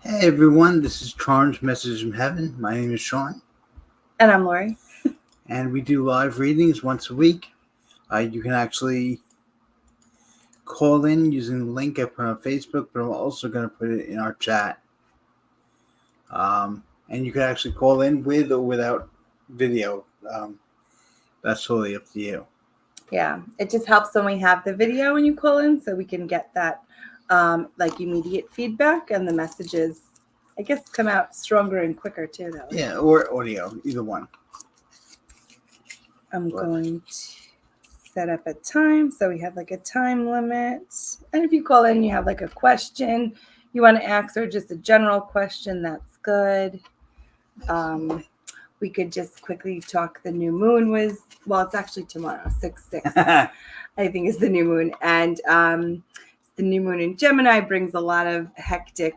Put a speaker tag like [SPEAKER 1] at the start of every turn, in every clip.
[SPEAKER 1] Hey everyone, this is Charles Message from Heaven. My name is Shaun,
[SPEAKER 2] And I'm Lori.
[SPEAKER 1] and we do live readings once a week. You can actually call in using the link I put on Facebook, but I'm also going to put it in our chat. And you can actually call in with or without video. That's totally up to you.
[SPEAKER 2] Yeah, it just helps when we have the video when you call in so we can get that immediate feedback, and the messages, I guess, come out stronger and quicker too, though.
[SPEAKER 1] Yeah, or audio, either one.
[SPEAKER 2] I'm going to set up a time. So we have like a time limit. And if you call in, you have like a question you want to ask or just a general question, that's good. We could just quickly talk. The new moon was, well, it's actually tomorrow, 6/6, I think is the new moon. And the new moon in Gemini brings a lot of hectic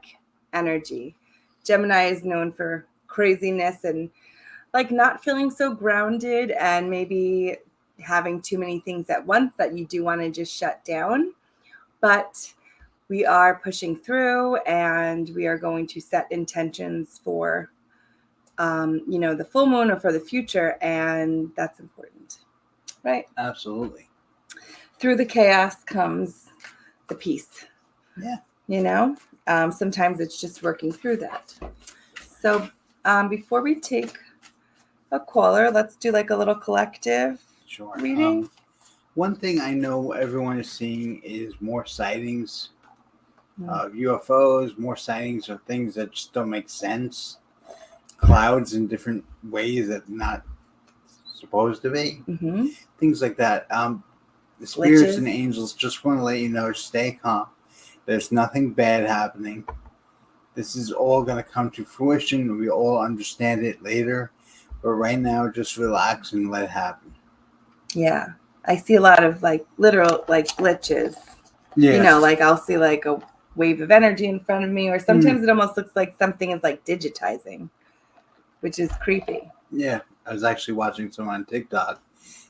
[SPEAKER 2] energy. Gemini is known for craziness and like not feeling so grounded and maybe having too many things at once that you do want to just shut down. But we are pushing through, and we are going to set intentions for the full moon or for the future, and that's important, right?
[SPEAKER 1] Absolutely.
[SPEAKER 2] Through the chaos comes the peace.
[SPEAKER 1] Yeah.
[SPEAKER 2] Sometimes it's just working through that. So before we take a caller, let's do like a little collective reading.
[SPEAKER 1] One thing I know everyone is seeing is more sightings of UFOs, more sightings of things that just don't make sense. Clouds in different ways that not supposed to be.
[SPEAKER 2] Mm-hmm.
[SPEAKER 1] Things like that. The spirits and angels just want to let you know, stay calm. There's nothing bad happening. This is all going to come to fruition. We all understand it later. But right now, just relax and let it happen.
[SPEAKER 2] Yeah. I see a lot of like literal like glitches.
[SPEAKER 1] Yeah.
[SPEAKER 2] Like I'll see like a wave of energy in front of me, or sometimes it almost looks like something is like digitizing, which is creepy.
[SPEAKER 1] Yeah. I was actually watching some on TikTok,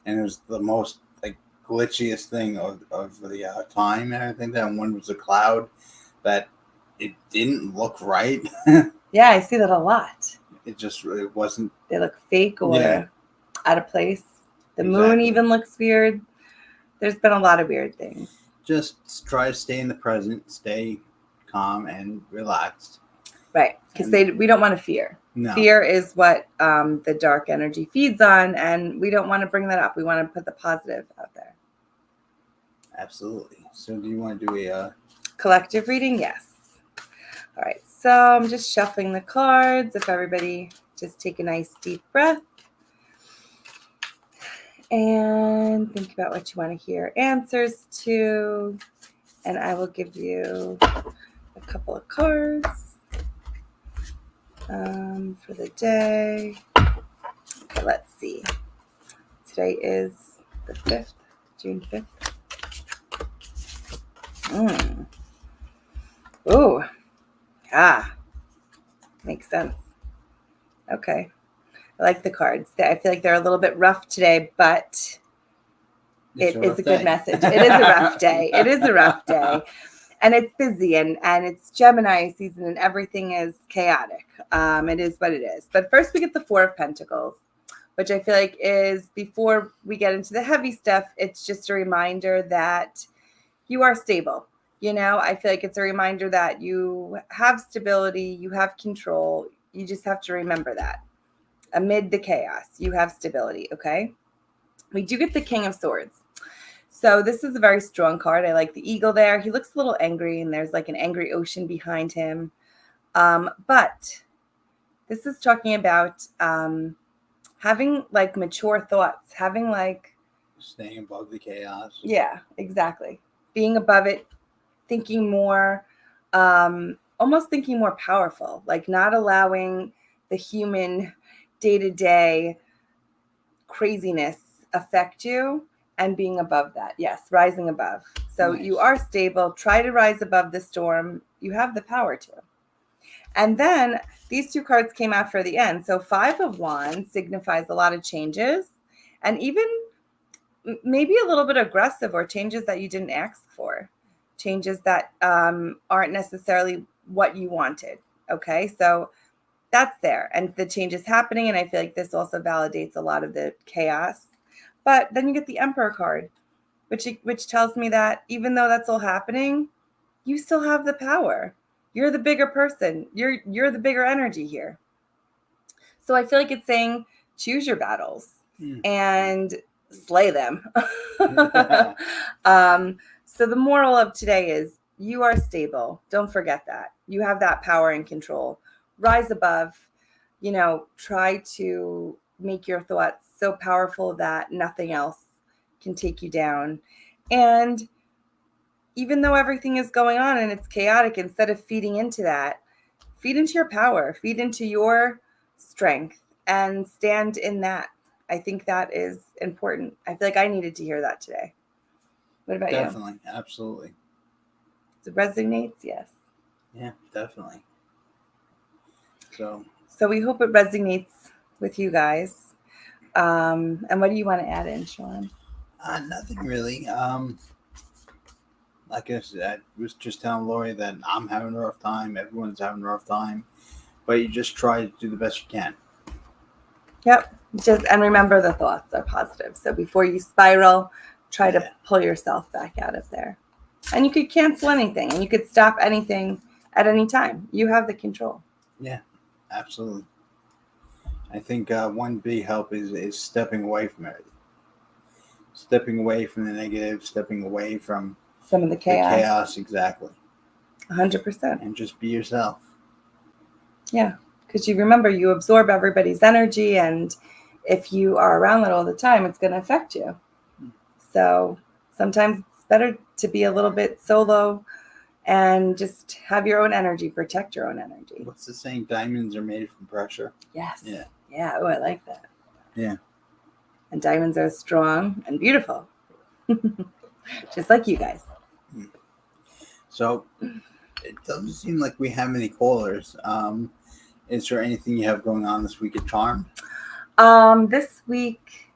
[SPEAKER 1] and it was the most like glitchiest thing of the time and everything. That one was a cloud that it didn't look right.
[SPEAKER 2] Yeah, I see that a lot.
[SPEAKER 1] It wasn't.
[SPEAKER 2] They look fake or out of place. The moon even looks weird. There's been a lot of weird things.
[SPEAKER 1] Just try to stay in the present, stay calm and relaxed.
[SPEAKER 2] Right, because we don't want to fear.
[SPEAKER 1] No.
[SPEAKER 2] Fear is what the dark energy feeds on, and we don't want to bring that up. We want to put the positive out there.
[SPEAKER 1] Absolutely. So do you want to do a
[SPEAKER 2] collective reading? Yes. All right, so I'm just shuffling the cards. If everybody just take a nice deep breath and think about what you want to hear answers to, and I will give you a couple of cards for the day. Okay, let's see. Today is the 5th, June 5th. Oh, makes sense. Okay. I like the cards. I feel like they're a little bit rough today, but it is a good message. It is a rough day. It is a rough day. And it's busy, and it's Gemini season, and everything is chaotic. It is what it is. But first we get the 4 of Pentacles, which I feel like is, before we get into the heavy stuff, it's just a reminder that you are stable. I feel like it's a reminder that you have stability, you have control. You just have to remember that. Amid the chaos, you have stability, okay? We do get the King of Swords. So this is a very strong card. I like the eagle there. He looks a little angry, and there's like an angry ocean behind him. But this is talking about having like mature thoughts, having like...
[SPEAKER 1] staying above the chaos.
[SPEAKER 2] Yeah, exactly. Being above it, thinking more, almost thinking more powerful, like not allowing the human day-to-day craziness affect you, and being above that. Yes, rising above. So nice. You are stable. Try to rise above the storm. You have the power to. And then these 2 cards came out for the end. So 5 of Wands signifies a lot of changes, and even maybe a little bit aggressive, or changes that you didn't ask for, changes that aren't necessarily what you wanted. Okay, so that's there, and the change is happening, and I feel like this also validates a lot of the chaos. But then you get the Emperor card, which tells me that even though that's all happening, you still have the power. You're the bigger person. You're the bigger energy here. So I feel like it's saying choose your battles and slay them. So the moral of today is you are stable. Don't forget that. You have that power and control. Rise above, try to make your thoughts so powerful that nothing else can take you down. And even though everything is going on and it's chaotic, instead of feeding into that, feed into your power, feed into your strength, and stand in that. I think that is important. I feel like I needed to hear that today. What about you?
[SPEAKER 1] Definitely. Absolutely.
[SPEAKER 2] It resonates? Yes.
[SPEAKER 1] Yeah, definitely. So
[SPEAKER 2] we hope it resonates with you guys. And what do you want to add in, Shaun?
[SPEAKER 1] Nothing really. Like I said, I was just telling Lori that I'm having a rough time. Everyone's having a rough time. But you just try to do the best you can.
[SPEAKER 2] Yep. And remember, the thoughts are positive. So before you spiral, try to pull yourself back out of there. And you could cancel anything, and you could stop anything at any time. You have the control.
[SPEAKER 1] Yeah, absolutely. I think one big help is stepping away from it. Stepping away from the negative, stepping away from
[SPEAKER 2] some of the chaos.
[SPEAKER 1] Exactly.
[SPEAKER 2] 100%.
[SPEAKER 1] And just be yourself.
[SPEAKER 2] Yeah, because you remember, you absorb everybody's energy, and if you are around that all the time, it's going to affect you. So sometimes it's better to be a little bit solo and just have your own energy, protect your own energy.
[SPEAKER 1] What's the saying? Diamonds are made from pressure.
[SPEAKER 2] Yes.
[SPEAKER 1] Yeah.
[SPEAKER 2] Yeah. Oh, I like that.
[SPEAKER 1] Yeah.
[SPEAKER 2] And diamonds are strong and beautiful. Just like you guys.
[SPEAKER 1] So it doesn't seem like we have any callers. Is there anything you have going on this week at Charm?
[SPEAKER 2] This week,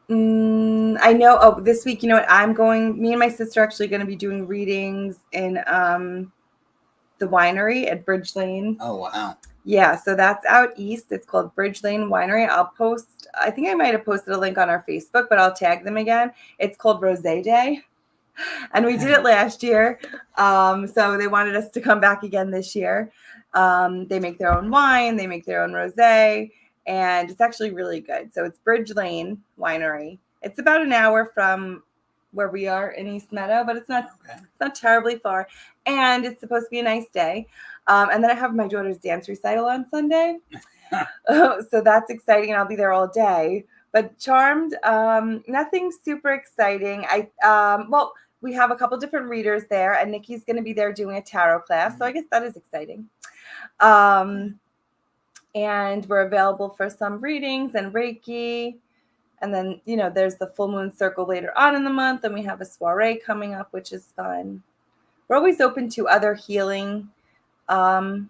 [SPEAKER 2] I know. Oh, this week, you know what? Me and my sister are actually going to be doing readings in the winery at Bridge Lane.
[SPEAKER 1] Oh, wow.
[SPEAKER 2] Yeah, so that's out east. It's called Bridge Lane Winery. I think I might have posted a link on our Facebook, but I'll tag them again. It's called Rosé Day. And we did it last year. So they wanted us to come back again this year. They make their own wine. They make their own rosé. And it's actually really good. So it's Bridge Lane Winery. It's about an hour from where we are in East Meadow, but it's not terribly far. And it's supposed to be a nice day. And then I have my daughter's dance recital on Sunday. So that's exciting. And I'll be there all day. But Charmed, nothing super exciting. We have a couple different readers there, and Nikki's going to be there doing a tarot class. So I guess that is exciting. And we're available for some readings and Reiki. And then, there's the full moon circle later on in the month, and we have a soiree coming up, which is fun. We're always open to other healing modalities,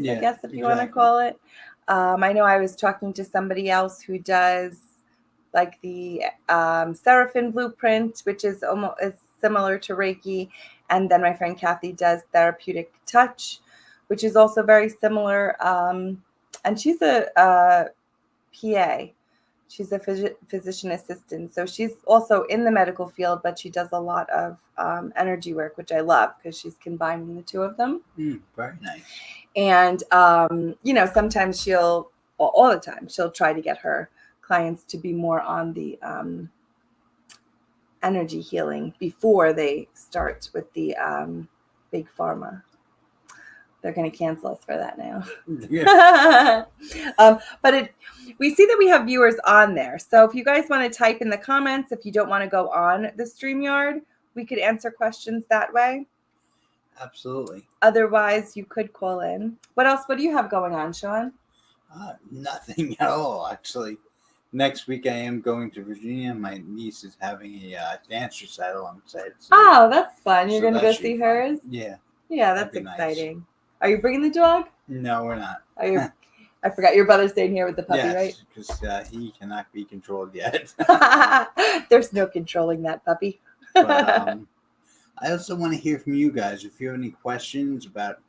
[SPEAKER 2] I guess, if you want to call it. I know I was talking to somebody else who does like the Seraphim Blueprint, which is similar to Reiki. And then my friend Kathy does Therapeutic Touch, which is also very similar. And she's a PA. She's a physician assistant. So she's also in the medical field, but she does a lot of energy work, which I love because she's combining the two of them.
[SPEAKER 1] Very nice.
[SPEAKER 2] And, sometimes all the time, she'll try to get her clients to be more on the energy healing before they start with the big pharma. They're going to cancel us for that now. Yeah. But we see that we have viewers on there. So if you guys want to type in the comments, if you don't want to go on the StreamYard, we could answer questions that way.
[SPEAKER 1] Absolutely.
[SPEAKER 2] Otherwise, you could call in. What do you have going on, Shaun?
[SPEAKER 1] Nothing at all, actually. Next week, I am going to Virginia. My niece is having a dance recital. I'm excited to see.
[SPEAKER 2] Oh, that's fun. You're going to go see hers?
[SPEAKER 1] Yeah.
[SPEAKER 2] Yeah, that's exciting. Nice. Are you bringing the dog?
[SPEAKER 1] No, we're not.
[SPEAKER 2] I forgot your brother's staying here with the puppy, right?
[SPEAKER 1] Yes, because he cannot be controlled yet.
[SPEAKER 2] There's no controlling that puppy.
[SPEAKER 1] But, I also want to hear from you guys. If you have any questions about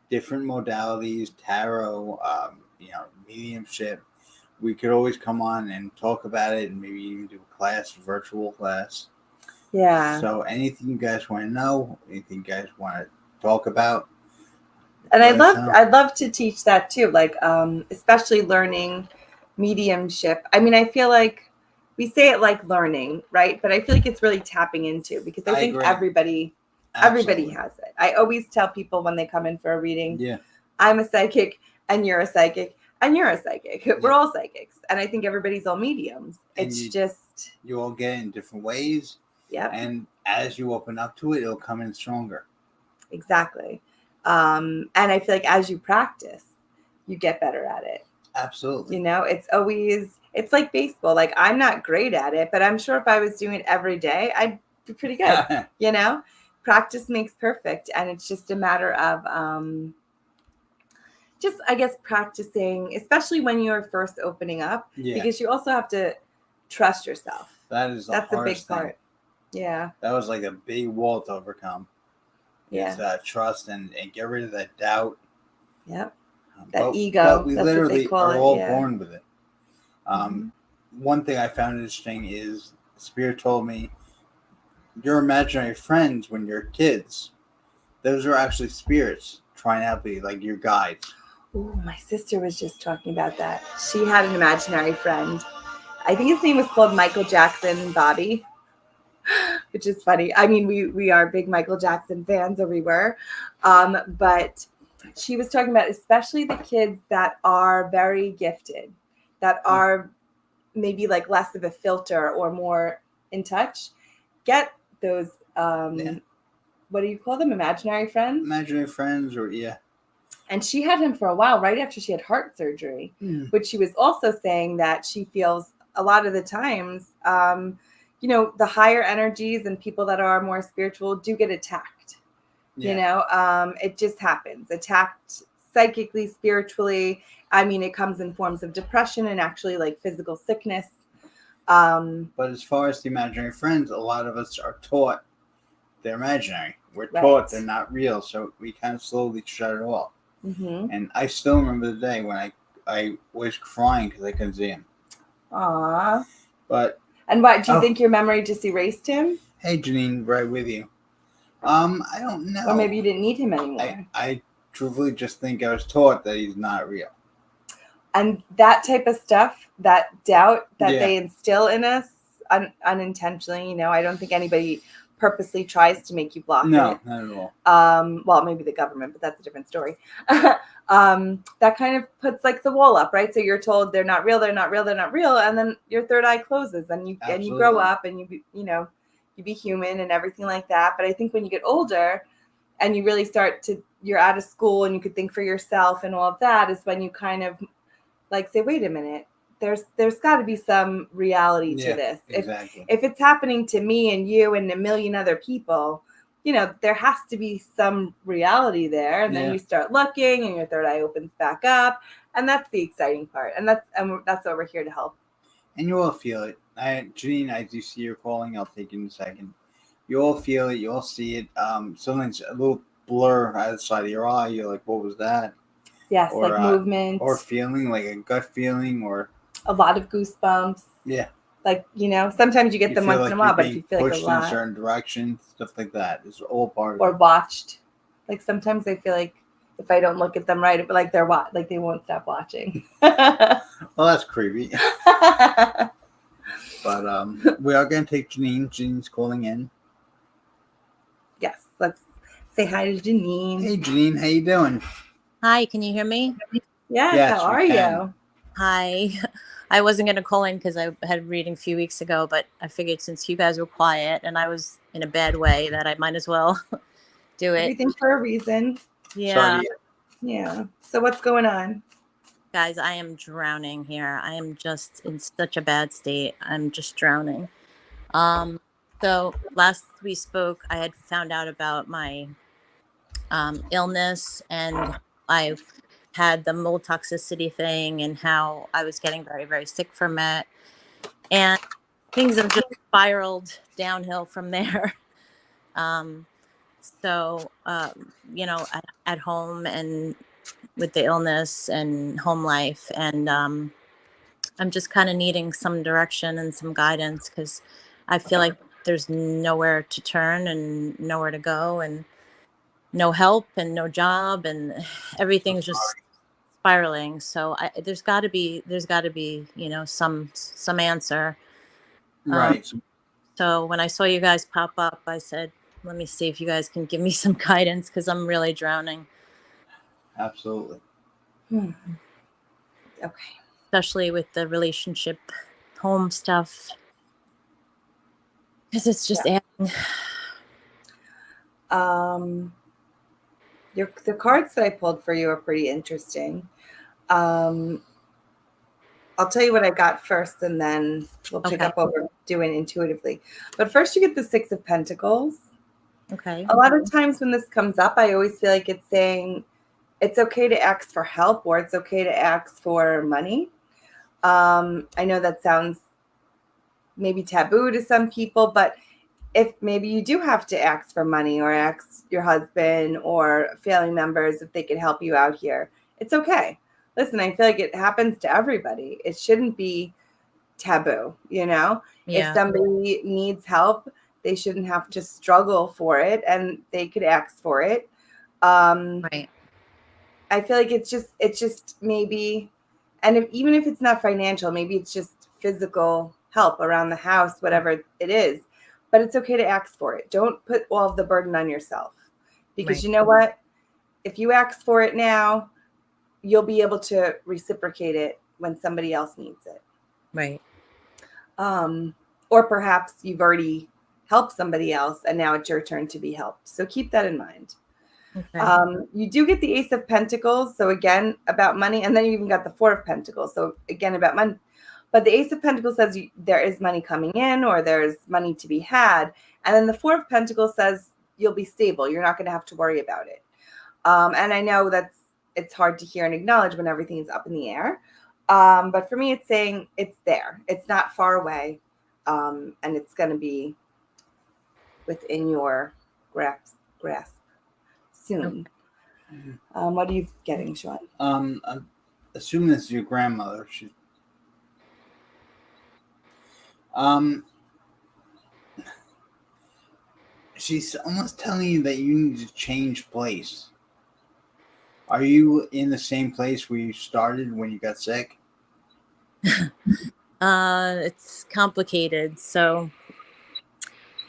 [SPEAKER 1] different modalities, tarot, mediumship, we could always come on and talk about it and maybe even do a class, a virtual class.
[SPEAKER 2] Yeah.
[SPEAKER 1] So anything you guys want to know, anything you guys want to talk about.
[SPEAKER 2] And I'd love to teach that too, like especially learning mediumship. I mean, I feel like we say it like learning, right? But I feel like it's really tapping into, because I think
[SPEAKER 1] agree.
[SPEAKER 2] everybody has it. I always tell people when they come in for a reading,
[SPEAKER 1] yeah,
[SPEAKER 2] I'm a psychic and you're a psychic and you're a psychic. Yeah. We're all psychics. And I think everybody's all mediums. And
[SPEAKER 1] you all get it in different ways.
[SPEAKER 2] Yeah.
[SPEAKER 1] And as you open up to it, it'll come in stronger.
[SPEAKER 2] Exactly. And I feel like as you practice, you get better at it.
[SPEAKER 1] Absolutely.
[SPEAKER 2] You know, it's like baseball. Like, I'm not great at it, but I'm sure if I was doing it every day, I'd be pretty good. You know, practice makes perfect. And it's just a matter of, I guess, practicing, especially when you're first opening up, because you also have to trust yourself. That's a big part. Yeah.
[SPEAKER 1] That was like a big wall to overcome.
[SPEAKER 2] Yeah.
[SPEAKER 1] Is trust and get rid of that doubt.
[SPEAKER 2] Yep. That ego.
[SPEAKER 1] But we literally are all born with it. One thing I found interesting is Spirit told me your imaginary friends when you're kids, those are actually spirits trying to help you, like your guides.
[SPEAKER 2] Ooh, my sister was just talking about that. She had an imaginary friend. I think his name was called Michael Jackson Bobby, which is funny. I mean, we are big Michael Jackson fans, or we were. But she was talking about especially the kids that are very gifted, that are maybe like less of a filter or more in touch, get those, what do you call them? Imaginary friends?
[SPEAKER 1] Imaginary friends, or
[SPEAKER 2] And she had him for a while, right after she had heart surgery, but she was also saying that she feels a lot of the times, the higher energies and people that are more spiritual do get attacked. It just happens. Attacked psychically, spiritually. I mean, it comes in forms of depression and actually like physical sickness.
[SPEAKER 1] But as far as the imaginary friends, a lot of us are taught they're imaginary. We're taught they're not real, so we kind of slowly shut it off.
[SPEAKER 2] Mm-hmm.
[SPEAKER 1] And I still remember the day when I was crying because I couldn't see him.
[SPEAKER 2] Aww.
[SPEAKER 1] And
[SPEAKER 2] what, do you think your memory just erased him?
[SPEAKER 1] Hey, Janine, right with you. I don't know.
[SPEAKER 2] Or maybe you didn't need him anymore.
[SPEAKER 1] I truthfully just think I was taught that he's not real.
[SPEAKER 2] And that type of stuff, that doubt that they instill in us unintentionally, I don't think anybody purposely tries to make you block it.
[SPEAKER 1] No, not at all.
[SPEAKER 2] Well, maybe the government, but that's a different story. That kind of puts like the wall up, right? So you're told they're not real, and then your third eye closes, and you grow up, and you be human and everything like that. But I think when you get older, and you really you're out of school, and you could think for yourself, and all of that is when you kind of like say, wait a minute. There's got to be some reality to this.
[SPEAKER 1] Exactly.
[SPEAKER 2] If it's happening to me and you and a million other people, there has to be some reality there. And then you start looking, and your third eye opens back up, and that's the exciting part. And that's what we're here to help.
[SPEAKER 1] And you all feel it. Janine, I do see your calling. I'll take it in a second. You all feel it. You all see it. Something's a little blur outside of your eye. You're like, what was that?
[SPEAKER 2] Yes, or, like movement.
[SPEAKER 1] Or feeling, like a gut feeling, or
[SPEAKER 2] a lot of goosebumps.
[SPEAKER 1] Yeah.
[SPEAKER 2] Like, sometimes you get them once in a while, but if you feel like a lot.
[SPEAKER 1] Pushed in a certain direction, stuff like that. It's all part of
[SPEAKER 2] it. Or watched. Like, sometimes I feel like if I don't look at them right, like they won't stop watching.
[SPEAKER 1] Well, that's creepy. But we are going to take Janine. Janine's calling in.
[SPEAKER 2] Yes, let's say hi to Janine.
[SPEAKER 1] Hey, Janine, how you doing?
[SPEAKER 3] Hi, can you hear me?
[SPEAKER 2] Yes, how are you?
[SPEAKER 3] Hi. I wasn't going to call in because I had a reading a few weeks ago, but I figured since you guys were quiet and I was in a bad way that I might as well do it.
[SPEAKER 2] Everything for a reason.
[SPEAKER 3] Yeah.
[SPEAKER 2] Yeah. So what's going on?
[SPEAKER 3] Guys, I am drowning here. I am just in such a bad state. I'm just drowning. So last we spoke, I had found out about my illness, and I've had the mold toxicity thing and how I was getting very, very sick from it. And things have just spiraled downhill from there. So, at home and with the illness and home life. And I'm just kind of needing some direction and some guidance because I feel like there's nowhere to turn and nowhere to go and no help and no job and
[SPEAKER 1] So
[SPEAKER 3] everything's just
[SPEAKER 1] sorry.
[SPEAKER 3] spiraling. So there's got to be some answer. Um,
[SPEAKER 1] Right. So,
[SPEAKER 3] so when I saw you guys pop up, I said, let me see if you guys can give me some guidance because I'm really drowning,
[SPEAKER 1] absolutely.
[SPEAKER 2] Hmm. Okay.
[SPEAKER 3] especially with the relationship home stuff because it's just adding.
[SPEAKER 2] Um, the cards that I pulled for you are pretty interesting. Um, I'll tell you what I got first, and then we'll pick
[SPEAKER 3] Okay.
[SPEAKER 2] up what we're doing intuitively. But first, you get the Six of Pentacles.
[SPEAKER 3] Okay.
[SPEAKER 2] A lot of times when this comes up, I always feel like it's saying it's okay to ask for help or it's okay to ask for money. I know that sounds maybe taboo to some people, but if maybe you do have to ask for money or ask your husband or family members if they can help you out here, it's okay. Listen, I feel like it happens to everybody. It shouldn't be taboo, you know? If
[SPEAKER 3] Yeah.
[SPEAKER 2] somebody needs help, they shouldn't have to struggle for it and they could ask for it.
[SPEAKER 3] Right.
[SPEAKER 2] I feel like it's just maybe, and even if it's not financial, maybe it's just physical help around the house, whatever it is. But it's okay to ask for it. Don't put all of the burden on yourself, because
[SPEAKER 3] Right.
[SPEAKER 2] you know what? If you ask for it now, you'll be able to reciprocate it when somebody else needs it.
[SPEAKER 3] Right.
[SPEAKER 2] Um, or perhaps you've already helped somebody else and now it's your turn to be helped. So keep that in mind.
[SPEAKER 3] Okay.
[SPEAKER 2] You do get the Ace of Pentacles. So again, about money. And then you even got the Four of Pentacles. So again, about money. But the Ace of Pentacles says there is money coming in or there's money to be had. And then the Four of Pentacles says you'll be stable. You're not going to have to worry about it. And I know it's hard to hear and acknowledge when everything is up in the air. But for me, it's saying it's there. It's not far away. And it's going to be within your grasp soon. What are you getting, Shaun?
[SPEAKER 1] I'm assuming this is your grandmother. Um, she's almost telling you that you need to change place. Are you in the same place where you started when you got sick?
[SPEAKER 3] It's complicated. So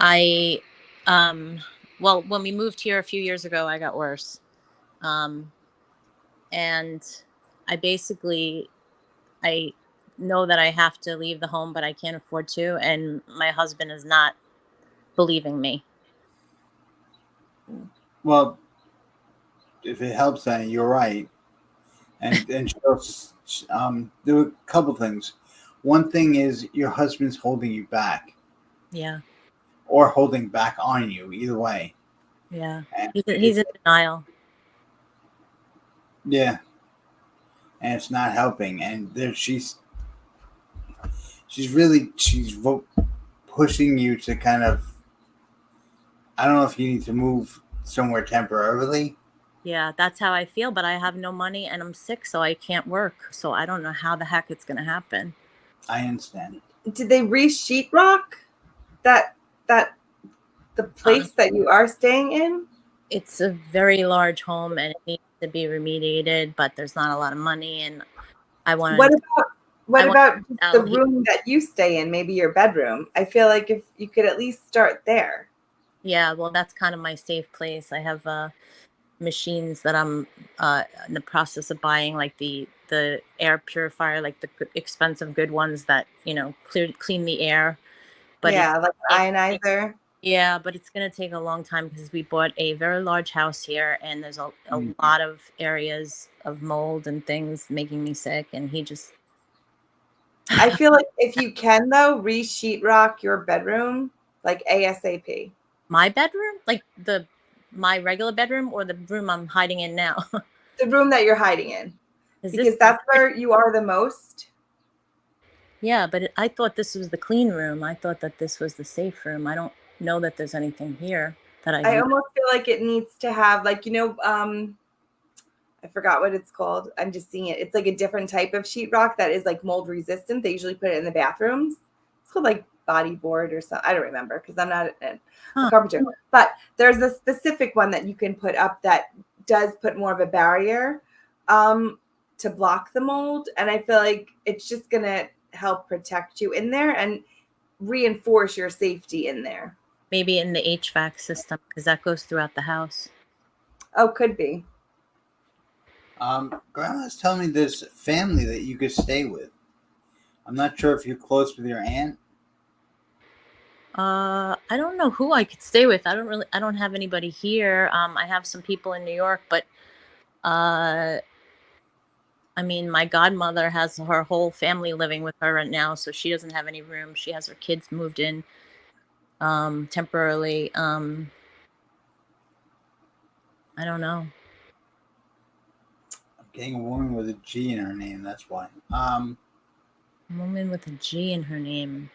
[SPEAKER 3] I, well, when we moved here a few years ago, I got worse. Um, and I know that I have to leave the home, but I can't afford to. And my husband is not believing me.
[SPEAKER 1] Well, if it helps, then you're right. And there were a couple things. One thing is your husband's holding you back,
[SPEAKER 3] Yeah.
[SPEAKER 1] or holding back on you. Either way,
[SPEAKER 3] Yeah.
[SPEAKER 1] and
[SPEAKER 3] He's
[SPEAKER 1] it's
[SPEAKER 3] in denial.
[SPEAKER 1] yeah, and it's not helping. And she's pushing you to kind of. I don't know if you need to move somewhere temporarily.
[SPEAKER 3] Yeah, that's how I feel, but I have no money and I'm sick, so I can't work. So I don't know how the heck it's going to happen.
[SPEAKER 1] I understand.
[SPEAKER 2] Did they re-sheetrock that the
[SPEAKER 3] Um,
[SPEAKER 2] place that you are staying in?
[SPEAKER 3] it's a very large home and it needs to be remediated, but there's not a lot of money, and I
[SPEAKER 2] What
[SPEAKER 3] want to.
[SPEAKER 2] about
[SPEAKER 3] I
[SPEAKER 2] what
[SPEAKER 3] want
[SPEAKER 2] about
[SPEAKER 3] to
[SPEAKER 2] the
[SPEAKER 3] sell.
[SPEAKER 2] room that you stay in? Maybe your bedroom. I feel like if you could at least start there.
[SPEAKER 3] Yeah, well, that's kind of my safe place. I have machines that I'm in the process of buying, like the air purifier, like the expensive good ones that clean the air. But
[SPEAKER 2] Yeah, like an ionizer.
[SPEAKER 3] yeah, but it's gonna take a long time because we bought a very large house here, and there's a
[SPEAKER 1] Mm.
[SPEAKER 3] lot of areas of mold and things making me sick. And he just
[SPEAKER 2] I feel like if you can though, re-sheetrock your bedroom like ASAP.
[SPEAKER 3] my bedroom, like my regular bedroom, or the room I'm hiding in now.
[SPEAKER 2] The room that you're hiding in.
[SPEAKER 3] Is
[SPEAKER 2] Because
[SPEAKER 3] this?
[SPEAKER 2] that's where you are the most.
[SPEAKER 3] Yeah, but I thought this was the clean room. I thought that this was the safe room. I don't know that there's anything here. that
[SPEAKER 2] I
[SPEAKER 3] use.
[SPEAKER 2] almost feel like it needs to have like, I forgot what it's called. I'm just seeing it. It's like a different type of sheetrock that is like mold resistant. They usually put it in the bathrooms. It's called like body board or something. I don't remember because I'm not a carpenter. But there's a specific one that you can put up that does put more of a barrier to block the mold. And I feel like it's just going to help protect you in there and reinforce your safety in there.
[SPEAKER 3] Maybe in the HVAC system, because that goes throughout the house.
[SPEAKER 2] Oh, could be.
[SPEAKER 1] Grandma's telling me there's family that you could stay with. I'm not sure if you're close with your aunt.
[SPEAKER 3] I don't know who I could stay with. I don't have anybody here. I have some people in New York, but I mean, my godmother has her whole family living with her right now, so she doesn't have any room. She has her kids moved in temporarily. I don't know.
[SPEAKER 1] I'm getting a woman with a G in her name. That's why.
[SPEAKER 3] A woman with a G in her name.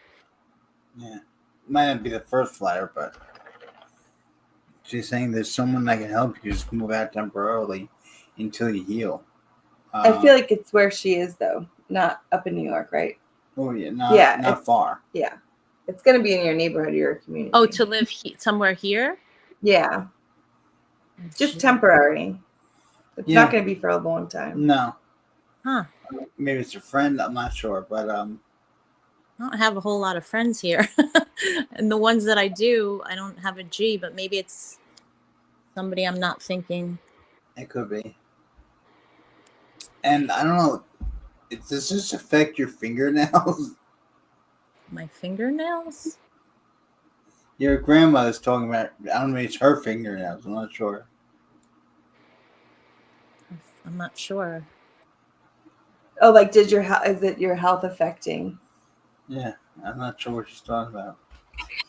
[SPEAKER 1] Yeah, might not be the first flyer, but she's saying there's someone that can help you just move out temporarily until you heal.
[SPEAKER 2] I feel like it's where she is though, not up in New York, right?
[SPEAKER 1] Oh yeah, not far.
[SPEAKER 2] Yeah, it's going to be in your neighborhood or your community.
[SPEAKER 3] Oh, to live somewhere here?
[SPEAKER 2] Yeah, just temporary. It's not going to be for a long time.
[SPEAKER 1] No.
[SPEAKER 3] Huh.
[SPEAKER 1] Maybe it's a friend. I'm not sure, but
[SPEAKER 3] I don't have a whole lot of friends here. And the ones that I do, I don't have a G, but maybe it's somebody I'm not thinking.
[SPEAKER 1] It could be. And I don't know, does this affect your fingernails?
[SPEAKER 3] My fingernails?
[SPEAKER 1] Your grandma is talking about, I don't know, it's her fingernails. I'm not sure.
[SPEAKER 3] I'm not sure.
[SPEAKER 2] Oh, like is it your health affecting?
[SPEAKER 1] Yeah, I'm not sure what she's talking about.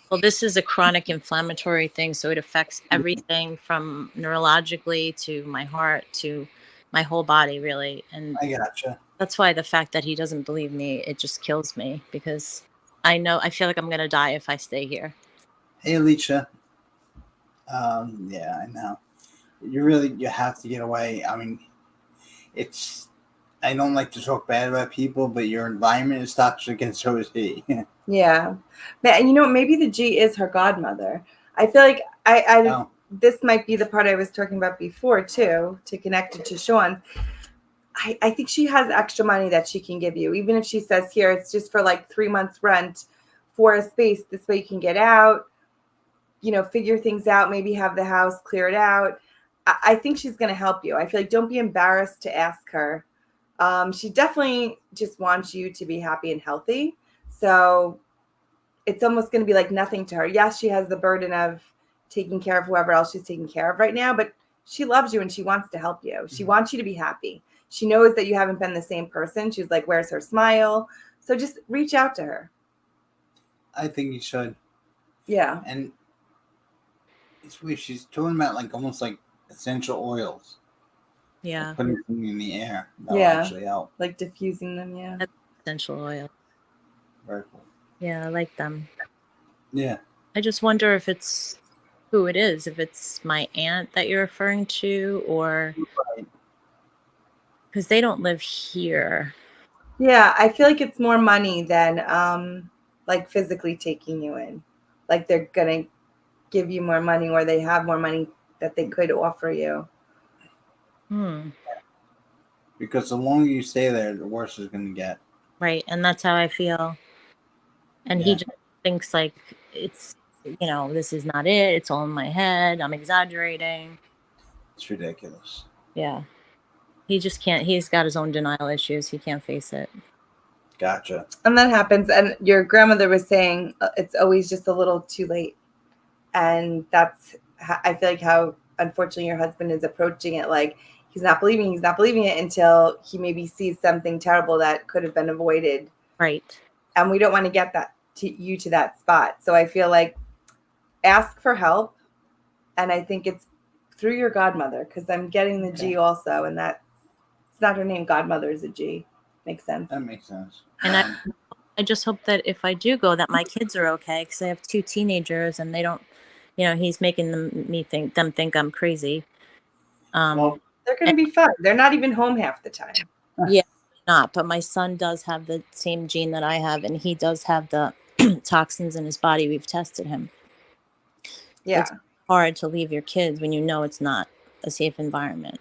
[SPEAKER 3] Well, this is a chronic inflammatory thing, so it affects everything from neurologically to my heart to my whole body, really. And
[SPEAKER 1] I gotcha.
[SPEAKER 3] That's why the fact that he doesn't believe me, it just kills me because I feel like I'm going to die if I stay here.
[SPEAKER 1] Hey, Alicia. Yeah, I know. You have to get away. I mean, I don't like to talk bad about people, but your environment is toxic and so is he.
[SPEAKER 2] Yeah. And maybe the G is her godmother. I feel like this might be the part I was talking about before too, to connect it to Shaun. I think she has extra money that she can give you. Even if she says here, it's just for like 3 months rent for a space. This way you can get out, figure things out, maybe have the house cleared out. I think she's going to help you. I feel like don't be embarrassed to ask her. She definitely just wants you to be happy and healthy. So it's almost going to be like nothing to her. Yes, she has the burden of taking care of whoever else she's taking care of right now, but she loves you and she wants to help you. She wants you to be happy. She knows that you haven't been the same person. She's like, where's her smile? So just reach out to her.
[SPEAKER 1] I think you should.
[SPEAKER 2] Yeah.
[SPEAKER 1] And it's weird. She's talking about like almost like essential oils.
[SPEAKER 3] Yeah.
[SPEAKER 1] Like putting them in the air. That'll actually help.
[SPEAKER 2] Like diffusing them, yeah.
[SPEAKER 3] That's essential oil.
[SPEAKER 1] Very cool.
[SPEAKER 3] Yeah, I like them.
[SPEAKER 1] Yeah.
[SPEAKER 3] I just wonder if it's who it is, if it's my aunt that you're referring to, or because they don't live here.
[SPEAKER 2] Yeah, I feel like it's more money than like physically taking you in. Like they're gonna give you more money, or they have more money that they could offer you.
[SPEAKER 1] Because the longer you stay there, the worse it's gonna get.
[SPEAKER 3] Right, and that's how I feel. And he just thinks like it's, this is not it. It's all in my head. I'm exaggerating.
[SPEAKER 1] It's ridiculous.
[SPEAKER 3] Yeah. He just can't. He's got his own denial issues. He can't face it.
[SPEAKER 2] Gotcha. And that happens. And your grandmother was saying it's always just a little too late. And that's, I feel like how unfortunately your husband is approaching it. Like he's not believing it until he maybe sees something terrible that could have been avoided.
[SPEAKER 3] Right.
[SPEAKER 2] And we don't want to get you to that spot. So I feel like ask for help. And I think it's through your godmother, because I'm getting the G also. And that it's not her name. Godmother is a G. Makes sense.
[SPEAKER 1] That makes sense.
[SPEAKER 3] And I just hope that if I do go, that my kids are okay, because I have 2 teenagers and they don't, he's making them think I'm crazy.
[SPEAKER 1] Well,
[SPEAKER 2] They're going to be fun. They're not even home half the time.
[SPEAKER 3] Yeah, not. But my son does have the same gene that I have, and he does have the toxins in his body. We've tested him.
[SPEAKER 2] Yeah.
[SPEAKER 3] It's hard to leave your kids when you know it's not a safe environment.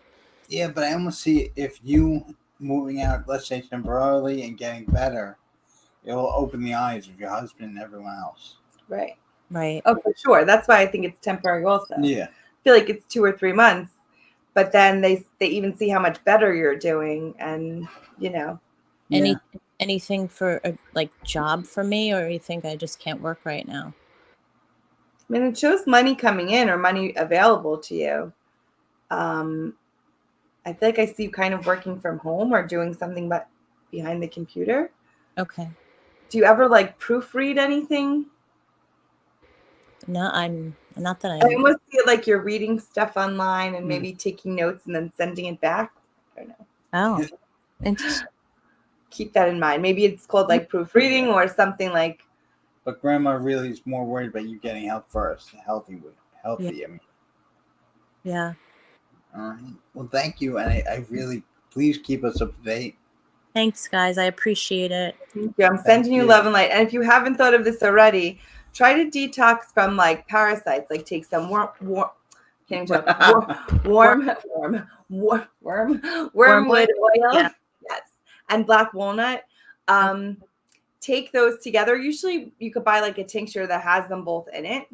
[SPEAKER 1] yeah, but I almost see if you moving out, let's say temporarily, and getting better, it will open the eyes of your husband and everyone else.
[SPEAKER 2] Right.
[SPEAKER 3] Right.
[SPEAKER 2] Oh, for sure. That's why I think it's temporary also.
[SPEAKER 1] Yeah.
[SPEAKER 2] I feel like it's 2 or 3 months, but then they even see how much better you're doing, and
[SPEAKER 3] Anything for a job for me, or you think I just can't work right now?
[SPEAKER 2] I mean, it shows money coming in or money available to you. I feel like I see you kind of working from home or doing something but behind the computer.
[SPEAKER 3] Okay.
[SPEAKER 2] Do you ever proofread anything?
[SPEAKER 3] No, I'm not that
[SPEAKER 2] I
[SPEAKER 3] I'm.
[SPEAKER 2] almost feel like you're reading stuff online and maybe taking notes and then sending it back. I don't know.
[SPEAKER 3] Oh, interesting.
[SPEAKER 2] Keep that in mind. Maybe it's called proofreading or something like.
[SPEAKER 1] But grandma really is more worried about you getting help first. Healthy.
[SPEAKER 3] Yeah.
[SPEAKER 1] I mean.
[SPEAKER 3] Yeah.
[SPEAKER 1] All right. Well, thank you. And I really, please keep us up to date.
[SPEAKER 3] Thanks, guys. I appreciate it.
[SPEAKER 2] Thank you. I'm sending you love and light. And if you haven't thought of this already, try to detax from parasites. Take some wormwood oil.
[SPEAKER 3] Yeah.
[SPEAKER 2] Yes. And black walnut. Take those together. Usually you could buy a tincture that has them both in it.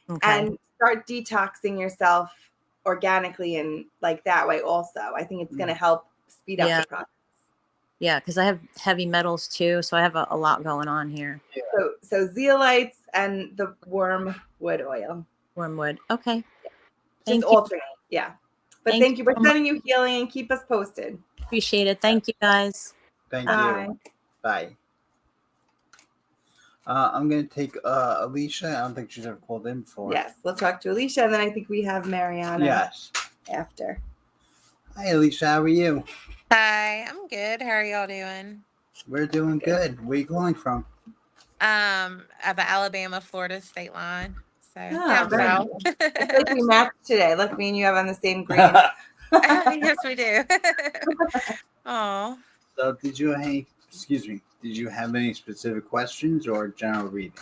[SPEAKER 3] Okay.
[SPEAKER 2] And start detoxing yourself organically and that way also. I think it's going to help speed up the process.
[SPEAKER 3] Yeah, because I have heavy metals too, so I have a lot going on here.
[SPEAKER 2] Yeah. So zeolites and the wormwood oil.
[SPEAKER 3] Wormwood. Okay.
[SPEAKER 2] Just alternate. Yeah. But thank you for sending you healing, and keep us posted.
[SPEAKER 3] Appreciate it. Thank you, guys.
[SPEAKER 1] Thank you. Bye. I'm going to take Alicia. I don't think she's ever called in before.
[SPEAKER 2] Yes, we'll talk to Alicia, and then I think we have Mariana after.
[SPEAKER 1] Hi, Alicia. How are you?
[SPEAKER 4] Hi, I'm good. How are y'all doing?
[SPEAKER 1] We're doing good. Where are you calling from?
[SPEAKER 4] At the Alabama-Florida state line. So
[SPEAKER 2] Nice.
[SPEAKER 4] south.
[SPEAKER 2] I feel like we matched today. Look, me and you have on the same green.
[SPEAKER 4] Yes, we do. Oh.
[SPEAKER 1] So, did you have any specific questions or general reading?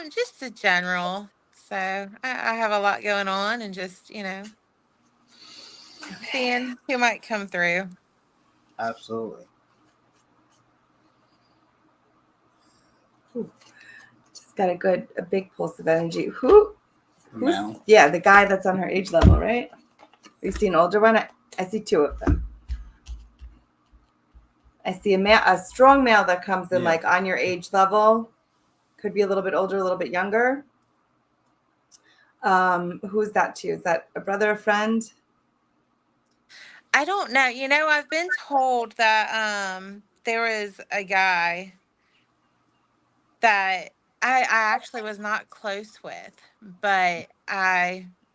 [SPEAKER 4] Just a general. So I have a lot going on, and just seeing who might come through.
[SPEAKER 1] Absolutely.
[SPEAKER 2] Just got a big pulse of energy. Who's
[SPEAKER 1] Mel.
[SPEAKER 2] Yeah, the guy that's on her age level, right? You see an older one? I see 2 of them. I see a strong male that comes in on your age level. Could be a little bit older, a little bit younger. Who's that to? Is that a brother, a friend?
[SPEAKER 4] I don't know. I've been told that there was a guy that I actually was not close with, but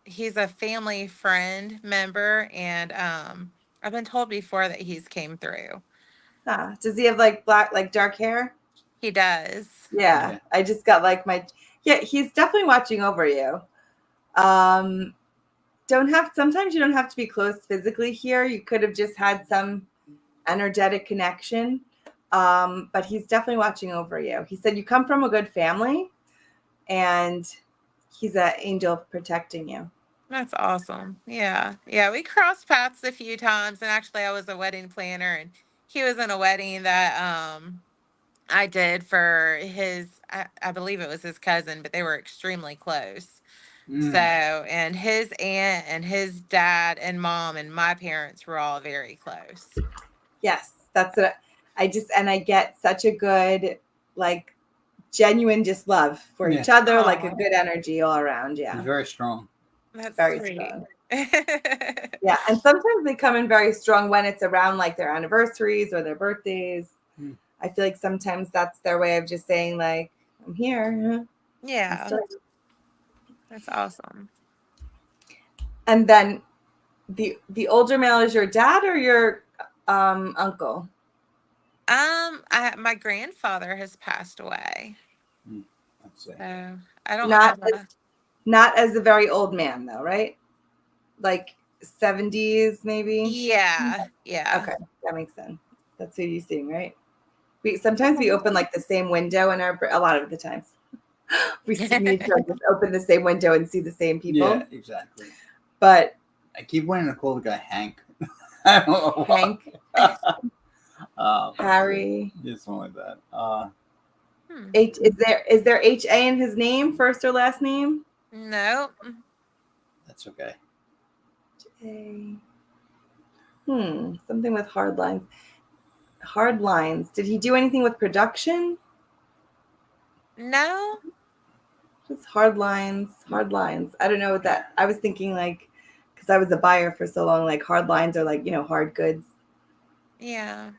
[SPEAKER 4] he's a family friend member, and I've been told before that he's came through.
[SPEAKER 2] Does he have black, dark hair?
[SPEAKER 4] He does.
[SPEAKER 2] Yeah. I just got he's definitely watching over you. Sometimes you don't have to be close physically here. You could have just had some energetic connection. But he's definitely watching over you. He said you come from a good family, and he's an angel protecting you.
[SPEAKER 4] That's awesome. Yeah. Yeah. We crossed paths a few times, and actually I was a wedding planner, and he was in a wedding that I did for I believe it was his cousin, but they were extremely close. So, and his aunt and his dad and mom and my parents were all very close.
[SPEAKER 2] Yes, that's what I get such a good, genuine just love for each other, a good energy all around. Yeah.
[SPEAKER 1] He's very strong.
[SPEAKER 4] That's
[SPEAKER 2] very
[SPEAKER 4] sweet.
[SPEAKER 2] strong. Yeah. And sometimes they come in very strong when it's around their anniversaries or their birthdays. I feel like sometimes that's their way of just saying I'm here.
[SPEAKER 4] Yeah. That's awesome.
[SPEAKER 2] And then the older male is your dad or your uncle?
[SPEAKER 4] My grandfather has passed away.
[SPEAKER 1] Let's see.
[SPEAKER 4] So I don't
[SPEAKER 2] Not as a very old man, though, right? Like 70s, maybe?
[SPEAKER 4] Yeah. Yeah.
[SPEAKER 2] Okay, that makes sense. That's who you're seeing, right? Sometimes we open like the same window in a lot of the times. We just open the same window and see the same people.
[SPEAKER 1] Yeah, exactly.
[SPEAKER 2] But
[SPEAKER 1] I keep wanting to call the guy Hank. I don't know why.
[SPEAKER 2] Hank, Harry.
[SPEAKER 1] Yeah, something like that.
[SPEAKER 2] Is there H-A in his name, first or last name?
[SPEAKER 4] No.
[SPEAKER 1] That's okay.
[SPEAKER 2] Something with hard lines. Hard lines. Did he do anything with production?
[SPEAKER 4] No.
[SPEAKER 2] Just hard lines. Hard lines. I don't know what that. I was thinking like, because I was a buyer for so long, like hard lines are like, hard goods.
[SPEAKER 4] Yeah.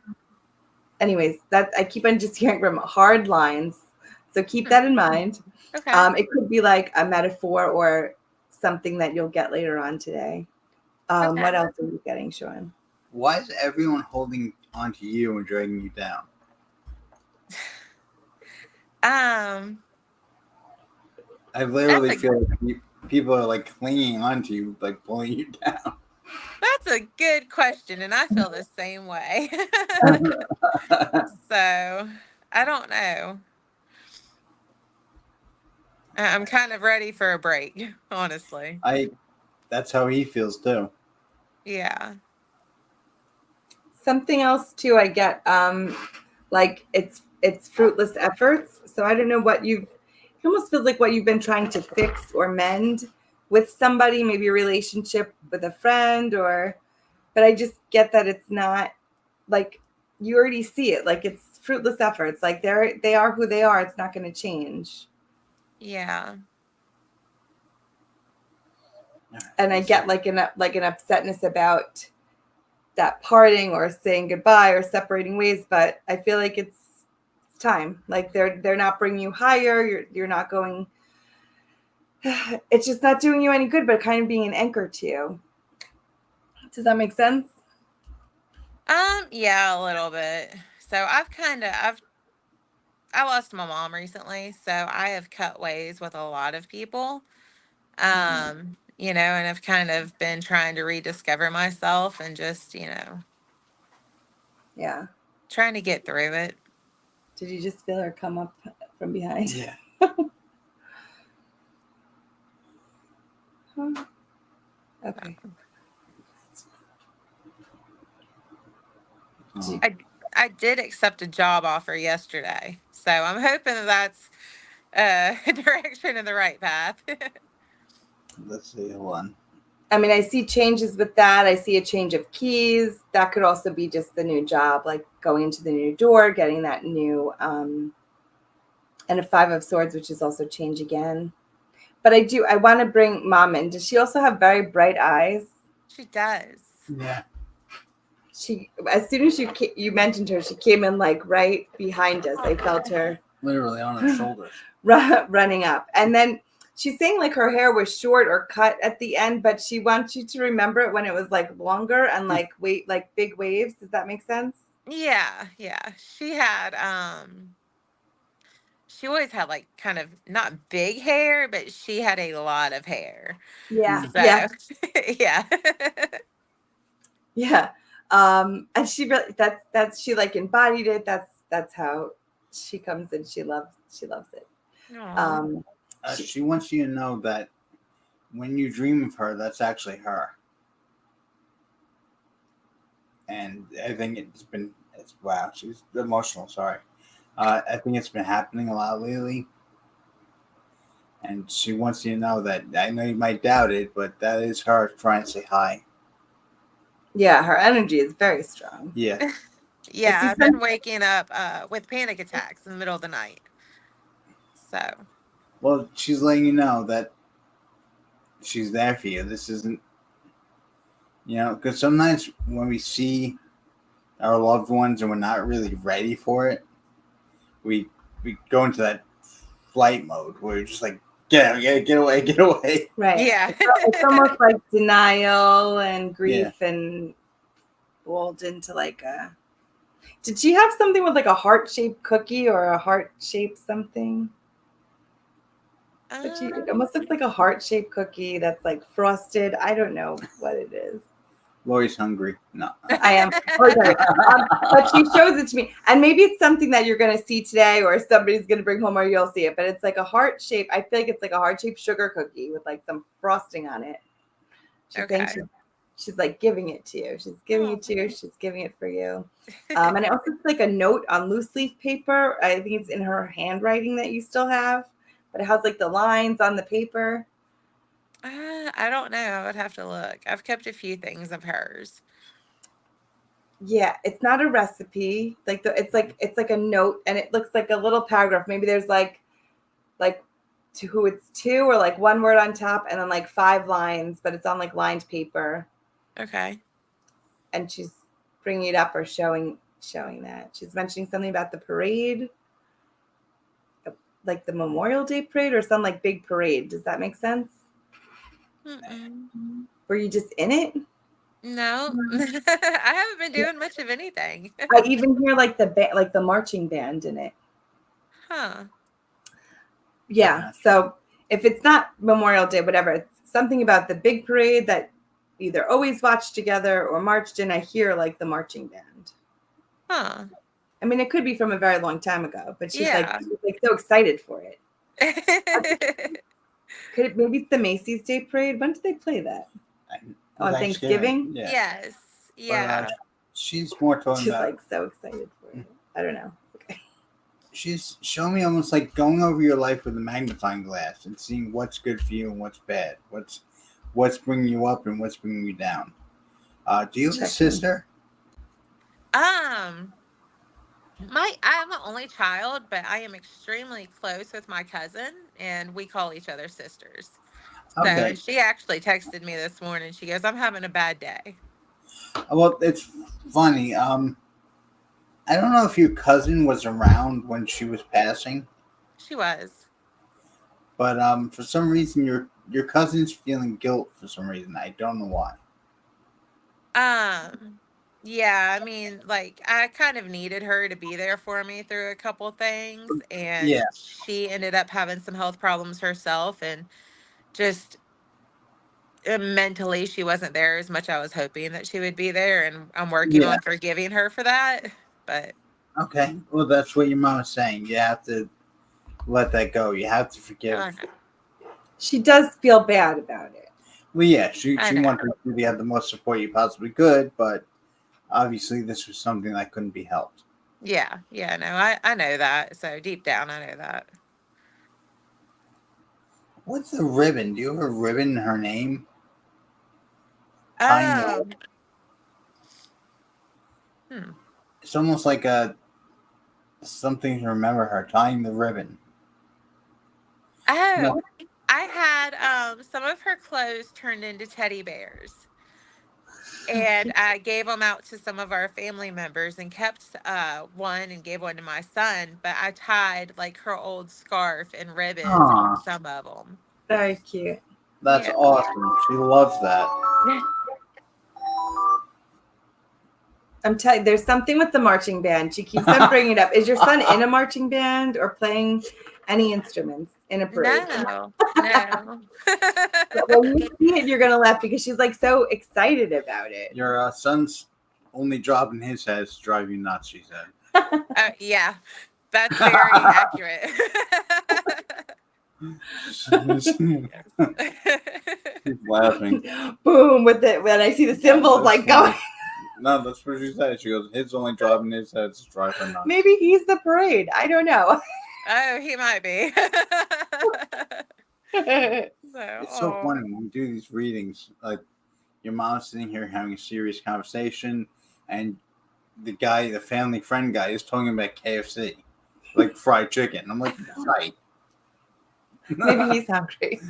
[SPEAKER 2] Anyways, that I keep on just hearing from hard lines. So keep that in mind.
[SPEAKER 4] Okay.
[SPEAKER 2] It could be like a metaphor or something that you'll get later on today.
[SPEAKER 4] Okay.
[SPEAKER 2] What else are you getting, Shaun?
[SPEAKER 1] Why is everyone holding onto you and dragging you down? I literally feel like people are like clinging onto you, like pulling you down.
[SPEAKER 4] That's a good question, and I feel the same way. So, I don't know. I'm kind of ready for a break, honestly.
[SPEAKER 1] That's how he feels too.
[SPEAKER 4] Yeah.
[SPEAKER 2] Something else too I get like it's fruitless efforts. So I don't know it almost feels like what you've been trying to fix or mend with somebody, maybe a relationship with a friend but I just get that it's not like you already see it, like it's fruitless efforts, like they are who they are, it's not going to change.
[SPEAKER 4] Yeah.
[SPEAKER 2] And I get like an upsetness about that parting or saying goodbye or separating ways, but I feel like it's time. Like they're not bringing you higher. You're not going. It's just not doing you any good, but kind of being an anchor to you. Does that make sense?
[SPEAKER 4] Yeah, a little bit. So I lost my mom recently, so I have cut ways with a lot of people. And I've kind of been trying to rediscover myself and just,
[SPEAKER 2] Yeah.
[SPEAKER 4] trying to get through it.
[SPEAKER 2] Did you just feel her come up from behind?
[SPEAKER 1] Yeah.
[SPEAKER 2] Okay.
[SPEAKER 4] I did accept a job offer yesterday, so I'm hoping that's a direction in the right path.
[SPEAKER 1] Let's see, hold on.
[SPEAKER 2] I mean, I see changes with that. I see a change of keys. That could also be just the new job, like going into the new door, getting that new, and a 5 of Swords, which is also change again. But I want to bring Mom in. Does she also have very bright eyes?
[SPEAKER 4] She does.
[SPEAKER 1] Yeah.
[SPEAKER 2] As soon as you mentioned her, she came in like right behind us. I felt her
[SPEAKER 1] literally on her shoulders
[SPEAKER 2] running up. And then she's saying like her hair was short or cut at the end, but she wants you to remember it when it was like longer and like big waves. Does that make sense?
[SPEAKER 4] Yeah. She always had like kind of not big hair, but she had a lot of hair.
[SPEAKER 2] Yeah.
[SPEAKER 4] So, yeah.
[SPEAKER 2] Yeah. And she really that's she like embodied it. That's how she comes in. She loves it.
[SPEAKER 1] She wants you to know that when you dream of her, that's actually her. And I think it's wow, she's emotional, sorry. I think it's been happening a lot lately. And she wants you to know that I know you might doubt it, but that is her trying to say hi.
[SPEAKER 2] Yeah, her energy is very strong.
[SPEAKER 1] Yeah.
[SPEAKER 4] Yeah, I've been waking up with panic attacks in the middle of the night. So.
[SPEAKER 1] Well, she's letting you know that she's there for you. This isn't, because sometimes when we see our loved ones and we're not really ready for it, we go into that flight mode where you're just like, get away.
[SPEAKER 2] Right.
[SPEAKER 4] Yeah.
[SPEAKER 2] It's almost like denial and grief and rolled into like a. Did she have something with like a heart-shaped cookie or a heart-shaped something? But it
[SPEAKER 4] Um,
[SPEAKER 2] almost looks like a heart-shaped cookie that's like frosted. I don't know what it is.
[SPEAKER 1] Lori's hungry. No.
[SPEAKER 2] I am. Oh, sorry. But she shows it to me. And maybe it's something that you're going to see today or somebody's going to bring home or you'll see it. But it's like a heart-shaped. I feel like it's like a heart-shaped sugar cookie with like some frosting on it. She's saying
[SPEAKER 4] Okay.
[SPEAKER 2] she's like giving it to you. She's giving it to you.
[SPEAKER 4] Oh.
[SPEAKER 2] She's giving it for you. And it also looks like a note on loose leaf paper. I think it's in her handwriting that you still have. But it has like the lines on the paper.
[SPEAKER 4] I don't know. I would have to look. I've kept a few things of hers.
[SPEAKER 2] Yeah, it's not a recipe. Like it's like a note, and it looks like a little paragraph. Maybe there's like to who it's to, or like one word on top, and then like 5 lines, but it's on like lined paper.
[SPEAKER 4] Okay.
[SPEAKER 2] And she's bringing it up or showing that she's mentioning something about the parade, like the Memorial Day parade or some like big parade. Does that make sense?
[SPEAKER 4] Mm-mm.
[SPEAKER 2] Were you just in it?
[SPEAKER 4] No, I haven't been doing much of anything.
[SPEAKER 2] I even hear like the marching band in it.
[SPEAKER 4] Huh.
[SPEAKER 2] Yeah. So if it's not Memorial Day, whatever, it's something about the big parade that either always watched together or marched in. I hear like the marching band.
[SPEAKER 4] Huh.
[SPEAKER 2] I mean, it could be from a very long time ago, but she's
[SPEAKER 4] Yeah.
[SPEAKER 2] like so excited for it. Could it, maybe it's the Macy's Day Parade? When did they play that? On Thanksgiving?
[SPEAKER 1] Yeah.
[SPEAKER 4] Yes.
[SPEAKER 1] But,
[SPEAKER 4] Yeah.
[SPEAKER 1] she's more talking
[SPEAKER 2] She's
[SPEAKER 1] about.
[SPEAKER 2] like so excited for it. I don't know. Okay.
[SPEAKER 1] She's showing me almost like going over your life with a magnifying glass and seeing what's good for you and what's bad. What's bringing you up and what's bringing you down. Do you have a sister?
[SPEAKER 4] I'm an only child, but I am extremely close with my cousin, and we call each other sisters.
[SPEAKER 1] Okay.
[SPEAKER 4] So she actually texted me this morning. She goes, "I'm having a bad day."
[SPEAKER 1] Well, it's funny. I don't know if your cousin was around when she was passing,
[SPEAKER 4] She was.
[SPEAKER 1] but for some reason your cousin's feeling guilt for some reason. I don't know why.
[SPEAKER 4] Yeah, I mean, like I kind of needed her to be there for me through a couple things, and
[SPEAKER 1] Yeah.
[SPEAKER 4] she ended up having some health problems herself, and just mentally she wasn't there as much. I was hoping that she would be there, and I'm working
[SPEAKER 1] Yeah.
[SPEAKER 4] on forgiving her for that. But
[SPEAKER 1] Okay. Well, that's what your mom is saying. You have to let that go. You have to forgive.
[SPEAKER 4] I know.
[SPEAKER 2] She does feel bad about it.
[SPEAKER 1] Well, yeah, she
[SPEAKER 4] I know.
[SPEAKER 1] wanted to get the most support you possibly could, but obviously this was something that couldn't be helped.
[SPEAKER 4] Yeah, no, I know that. So deep down, I know that.
[SPEAKER 1] What's the ribbon? Do you have a ribbon in her name?
[SPEAKER 4] Oh,
[SPEAKER 1] It's almost like a something to remember her, tying the ribbon.
[SPEAKER 4] oh,
[SPEAKER 1] No.
[SPEAKER 4] I had some of her clothes turned into teddy bears. And I gave them out to some of our family members and kept one and gave one to my son. But I tied like her old scarf and ribbons on
[SPEAKER 1] Aw,
[SPEAKER 4] some of them.
[SPEAKER 2] Very cute.
[SPEAKER 1] that's
[SPEAKER 4] Yeah.
[SPEAKER 1] awesome. She loves that.
[SPEAKER 2] I'm telling you, there's something with the marching band. She keeps on bringing it up. Is your son in a marching band or playing any instruments in a parade?
[SPEAKER 4] No.
[SPEAKER 2] When you see it, you're going to laugh because she's like so excited about it.
[SPEAKER 1] Your son's only job in his head is to drive you nuts, she said.
[SPEAKER 4] Yeah, that's very accurate.
[SPEAKER 1] He's laughing.
[SPEAKER 2] Boom, with it when I see the symbols like going.
[SPEAKER 1] No, that's what she said. She goes, his only job in his head is to drive her nuts.
[SPEAKER 2] Maybe he's the parade. I don't know.
[SPEAKER 4] Oh, he might be.
[SPEAKER 1] It's so funny when we do these readings. Like your mom's sitting here having a serious conversation, and the family friend guy, is talking about KFC, like fried chicken. I'm like, right.
[SPEAKER 2] Maybe he's hungry.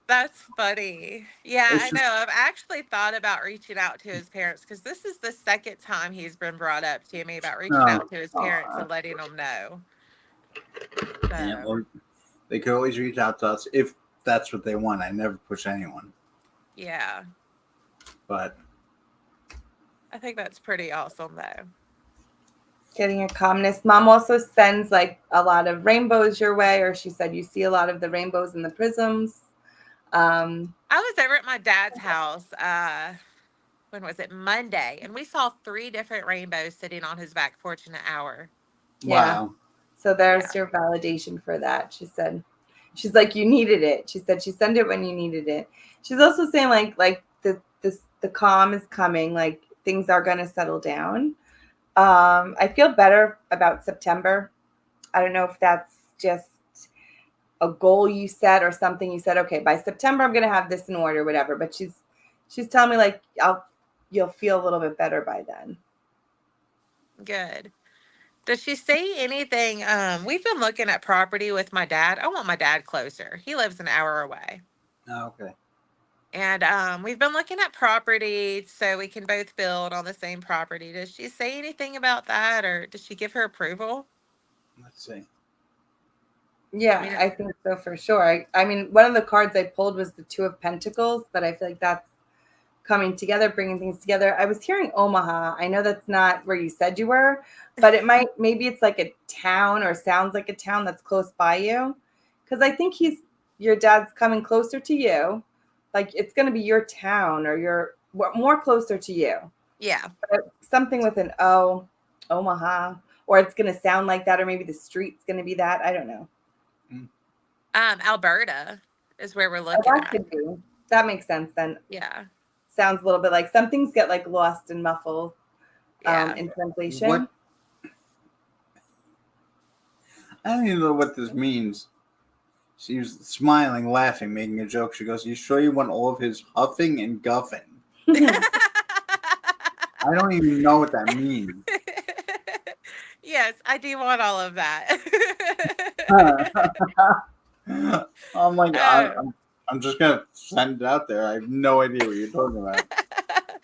[SPEAKER 4] That's funny. Yeah,
[SPEAKER 1] It's
[SPEAKER 4] I know. I've actually thought about reaching out to his parents because this is the second time he's been brought up to me about reaching out to his parents and letting them know.
[SPEAKER 1] Yeah, well, they could always reach out to us if that's what they want. I never push anyone.
[SPEAKER 4] Yeah.
[SPEAKER 1] But
[SPEAKER 4] I think that's pretty awesome, though.
[SPEAKER 2] Getting a calmness. Mom also sends like a lot of rainbows your way, or she said you see a lot of the rainbows and the prisms.
[SPEAKER 4] I was over at my dad's house. When was it? Monday, and we saw 3 different rainbows sitting on his back porch in an hour.
[SPEAKER 2] Yeah.
[SPEAKER 1] Wow.
[SPEAKER 2] So there's
[SPEAKER 4] Yeah.
[SPEAKER 2] your validation for that. She said, she's like, you needed it. She said she sent it when you needed it. She's also saying like the calm is coming, like things are gonna settle down. I feel better about September. I don't know if that's just a goal you set or something you said, okay, by September I'm gonna have this in order, whatever. But she's telling me like you'll feel a little bit better by then.
[SPEAKER 4] Good. Does she say anything? We've been looking at property with my dad. I want my dad closer. He lives an hour away.
[SPEAKER 1] Oh, okay.
[SPEAKER 4] And we've been looking at property so we can both build on the same property. Does she say anything about that, or does she give her approval?
[SPEAKER 1] Let's see.
[SPEAKER 2] Yeah, I think so for sure. I mean, one of the cards I pulled was the Two of Pentacles, but I feel like that's coming together, bringing things together. I was hearing Omaha. I know that's not where you said you were, but maybe it's like a town or sounds like a town that's close by you. Because I think your dad's coming closer to you. Like it's going to be your town or your more closer to you.
[SPEAKER 4] Yeah.
[SPEAKER 2] But something with an O, Omaha, or it's going to sound like that, or maybe the street's going to be that. I don't know.
[SPEAKER 4] Alberta is where we're looking
[SPEAKER 2] That
[SPEAKER 4] at.
[SPEAKER 2] could be. That makes sense then.
[SPEAKER 4] Yeah.
[SPEAKER 2] Sounds a little bit like some things get like lost and muffled
[SPEAKER 4] Yeah.
[SPEAKER 2] in translation.
[SPEAKER 1] What? I don't even know what this means. She was smiling, laughing, making a joke. She goes, "You sure you want all of his huffing and guffing?" I don't even know what that means.
[SPEAKER 4] Yes, I do want all of that.
[SPEAKER 1] I'm like,
[SPEAKER 4] Oh.
[SPEAKER 1] I'm just gonna send it out there. I have no idea what you're talking about.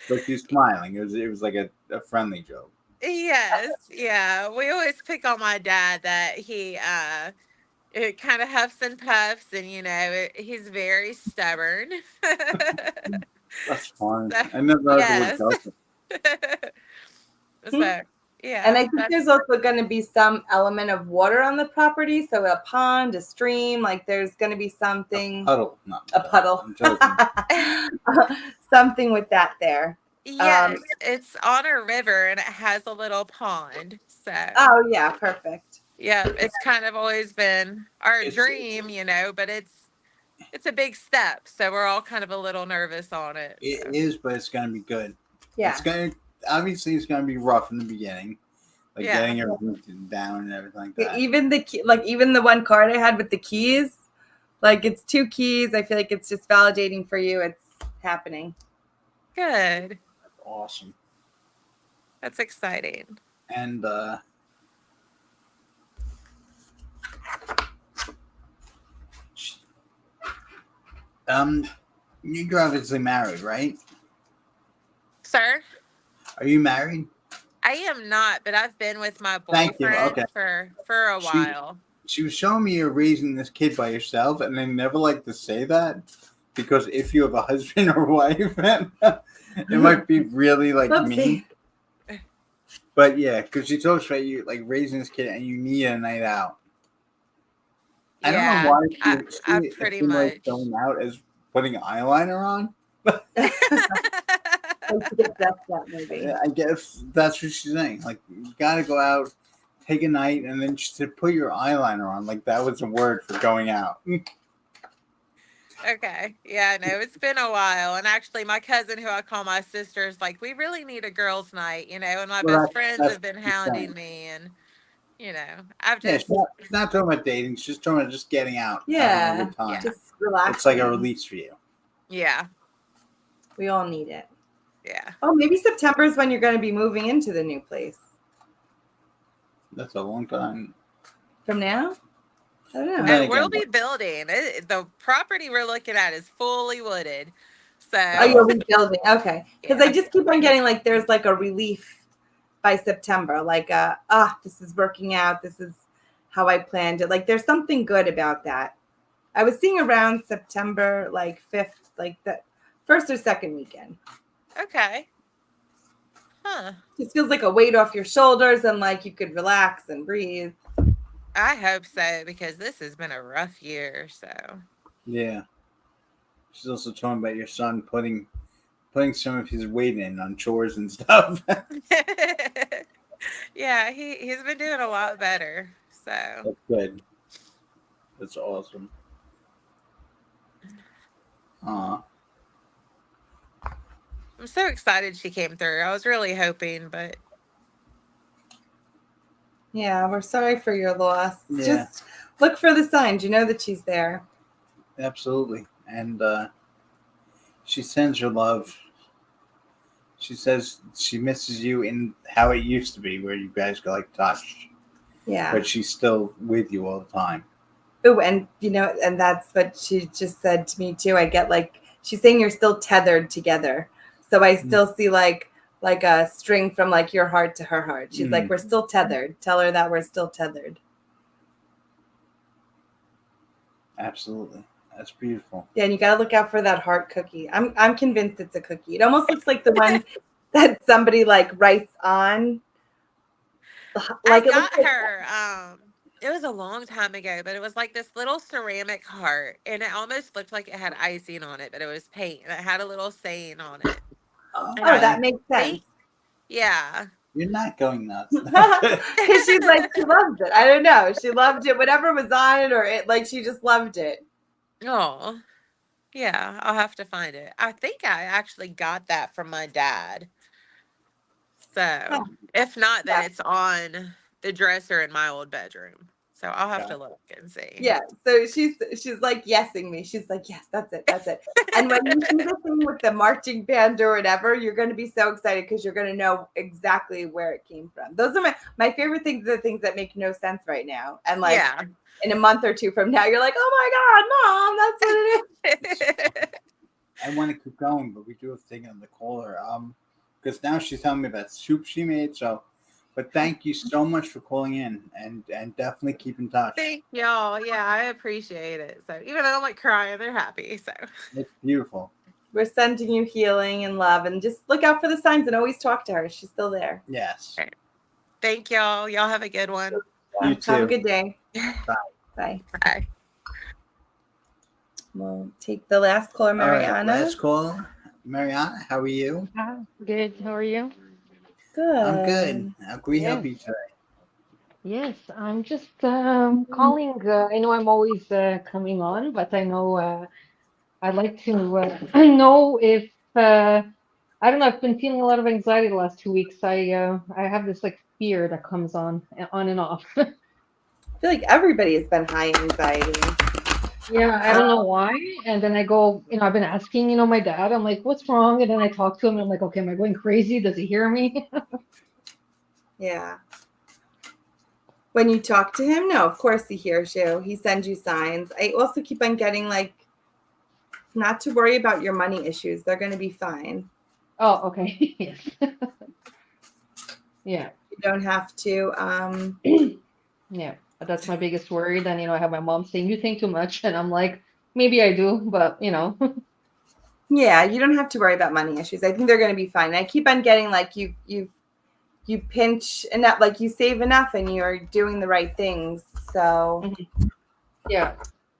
[SPEAKER 1] But she's smiling. It was like a friendly joke.
[SPEAKER 4] Yes, yeah. We always pick on my dad that he it kind of huffs and puffs, and he's very stubborn.
[SPEAKER 1] That's fine.
[SPEAKER 4] So,
[SPEAKER 1] I never heard the word
[SPEAKER 4] yes.
[SPEAKER 1] guffing.
[SPEAKER 4] So, yeah.
[SPEAKER 2] And I think there's also going to be some element of water on the property. So a pond, a stream, like there's going to be something.
[SPEAKER 1] Puddle, not
[SPEAKER 2] A puddle.
[SPEAKER 1] I'm joking.
[SPEAKER 2] Something with that there.
[SPEAKER 4] Yes, it's on a river and it has a little pond. So,
[SPEAKER 2] Oh, yeah, perfect.
[SPEAKER 4] yeah, it's kind of always been our
[SPEAKER 1] It's-
[SPEAKER 4] dream, but it's a big step. So we're all kind of a little nervous on it. So.
[SPEAKER 1] It is, but it's gonna be good.
[SPEAKER 2] Yeah.
[SPEAKER 1] Obviously it's gonna be rough in the beginning. Like
[SPEAKER 4] Yeah.
[SPEAKER 1] getting everything down and everything like that.
[SPEAKER 2] Even the one card I had with the keys, like it's 2 keys. I feel like it's just validating for you. It's happening.
[SPEAKER 4] Good.
[SPEAKER 1] That's awesome.
[SPEAKER 4] That's exciting.
[SPEAKER 1] And you're obviously married, right?
[SPEAKER 4] Sir?
[SPEAKER 1] Are you married?
[SPEAKER 4] I am not, but I've been with my
[SPEAKER 1] Thank you.
[SPEAKER 4] boyfriend
[SPEAKER 1] Okay.
[SPEAKER 4] for a while.
[SPEAKER 1] She was showing me you're raising this kid by yourself, and I never like to say that because if you have a husband or wife, it might be really like mean. But yeah, because she talks about you like raising this kid and you need a night out. I don't know why
[SPEAKER 4] I pretty much
[SPEAKER 1] going out as putting eyeliner on. Yeah, I guess that's what she's saying. Like you gotta go out, take a night, and then just to put your eyeliner on. Like that was a word for going out.
[SPEAKER 4] Okay. Yeah, no, it's been a while. And actually my cousin who I call my sister is like, we really need a girls' night, and my best friends have been hounding me, and I've just
[SPEAKER 1] she's not talking about dating, she's talking about just getting out.
[SPEAKER 2] Yeah.
[SPEAKER 1] Having a good time.
[SPEAKER 2] Just relax.
[SPEAKER 1] It's like a release for you.
[SPEAKER 4] Yeah.
[SPEAKER 2] We all need it.
[SPEAKER 4] Yeah.
[SPEAKER 2] Oh, maybe September is when you're going to be moving into the new place.
[SPEAKER 1] That's a long time.
[SPEAKER 2] From now? I don't know.
[SPEAKER 1] Then
[SPEAKER 4] And we'll
[SPEAKER 1] again,
[SPEAKER 4] be building. The property we're looking at is fully wooded. So
[SPEAKER 2] Oh, you'll be building. Okay. Because
[SPEAKER 4] Yeah.
[SPEAKER 2] I just keep on getting like there's like a relief by September. Like, this is working out. This is how I planned it. Like there's something good about that. I was seeing around September, like 5th, like the first or second weekend.
[SPEAKER 4] Okay. Huh.
[SPEAKER 2] Just feels like a weight off your shoulders and like you could relax and breathe.
[SPEAKER 4] I hope so, because this has been a rough year. So.
[SPEAKER 1] Yeah. She's also talking about your son putting some of his weight in on chores and stuff.
[SPEAKER 4] Yeah, he's been doing a lot better. So.
[SPEAKER 1] That's good. That's awesome. Uh,
[SPEAKER 4] I'm so excited she came through. I was really hoping, but
[SPEAKER 2] Yeah, we're sorry for your loss.
[SPEAKER 1] Yeah.
[SPEAKER 2] Just look for the signs. You know that she's there.
[SPEAKER 1] absolutely. And she sends her love. She says she misses you in how it used to be, where you guys got like touched.
[SPEAKER 2] Yeah.
[SPEAKER 1] But she's still with you all the time.
[SPEAKER 2] Oh, and and that's what she just said to me too. I get like she's saying you're still tethered together. So I still see like a string from like your heart to her heart. She's like, we're still tethered. Tell her that we're still tethered.
[SPEAKER 1] Absolutely. That's beautiful.
[SPEAKER 2] Yeah, and you gotta look out for that heart cookie. I'm convinced it's a cookie. It almost looks like the one that somebody like writes on. Like
[SPEAKER 4] I
[SPEAKER 2] it looks
[SPEAKER 4] got
[SPEAKER 2] like
[SPEAKER 4] her. It was a long time ago, but it was like this little ceramic heart, and it almost looked like it had icing on it, but it was paint, and it had a little saying on it.
[SPEAKER 2] oh,
[SPEAKER 4] And I
[SPEAKER 2] that makes sense.
[SPEAKER 4] think, yeah.
[SPEAKER 1] You're not going nuts.
[SPEAKER 2] Because she's like, she loved it. I don't know. She loved it. Whatever was on it, or it, like, she just loved it.
[SPEAKER 4] Oh, yeah. I'll have to find it. I think I actually got that from my dad. So if not, then
[SPEAKER 2] Yeah.
[SPEAKER 4] it's on the dresser in my old bedroom. So I'll have to
[SPEAKER 1] Okay.
[SPEAKER 4] look and see.
[SPEAKER 2] Yeah. So she's like yesing me. She's like, yes, that's it. That's it. And when you see the thing with the marching band or whatever, you're going to be so excited because you're going to know exactly where it came from. Those are my favorite things, the things that make no sense right now. And like
[SPEAKER 4] Yeah.
[SPEAKER 2] in a month or two from now, you're like, oh my God, Mom, that's what it is.
[SPEAKER 1] I want to keep going, but we do have to take on the caller. Because now she's telling me about soup she made. So, but thank you so much for calling in, and definitely keep in touch.
[SPEAKER 4] Thank y'all. Yeah, I appreciate it. So even though I'm like crying, they're happy. So
[SPEAKER 1] It's beautiful.
[SPEAKER 2] We're sending you healing and love, and just look out for the signs and always talk to her. She's still there.
[SPEAKER 1] Yes.
[SPEAKER 4] okay. Thank y'all. Y'all have a good one.
[SPEAKER 1] You too.
[SPEAKER 2] Have a good day.
[SPEAKER 1] Bye.
[SPEAKER 2] Bye.
[SPEAKER 4] Bye.
[SPEAKER 2] We'll take the last caller,
[SPEAKER 1] All right,
[SPEAKER 2] Mariana.
[SPEAKER 1] last call. Mariana, how are you?
[SPEAKER 5] Good. How are you?
[SPEAKER 2] Good.
[SPEAKER 1] I'm good. How can we help
[SPEAKER 5] Yes.
[SPEAKER 1] you today?
[SPEAKER 5] Yes, I'm just calling. I know I'm always coming on, but I know I'd like to know if I don't know. I've been feeling a lot of anxiety the last 2 weeks. I have this like fear that comes on and off.
[SPEAKER 2] I feel like everybody has been high anxiety.
[SPEAKER 5] Yeah, I don't know why. And then I go, I've been asking, my dad. I'm like, what's wrong? And then I talk to him, and I'm like, okay, am I going crazy? Does he hear me?
[SPEAKER 2] Yeah. When you talk to him, no, of course he hears you. He sends you signs. I also keep on getting like, not to worry about your money issues. They're going to be fine.
[SPEAKER 5] Oh, okay. Yes. Yeah.
[SPEAKER 2] You don't have to.
[SPEAKER 5] Yeah, that's my biggest worry. Then, I have my mom saying, you think too much. And I'm like, maybe I do, but.
[SPEAKER 2] Yeah, you don't have to worry about money issues. I think they're going to be fine. I keep on getting like you pinch enough, like you save enough and you're doing the right things. So
[SPEAKER 5] Yeah.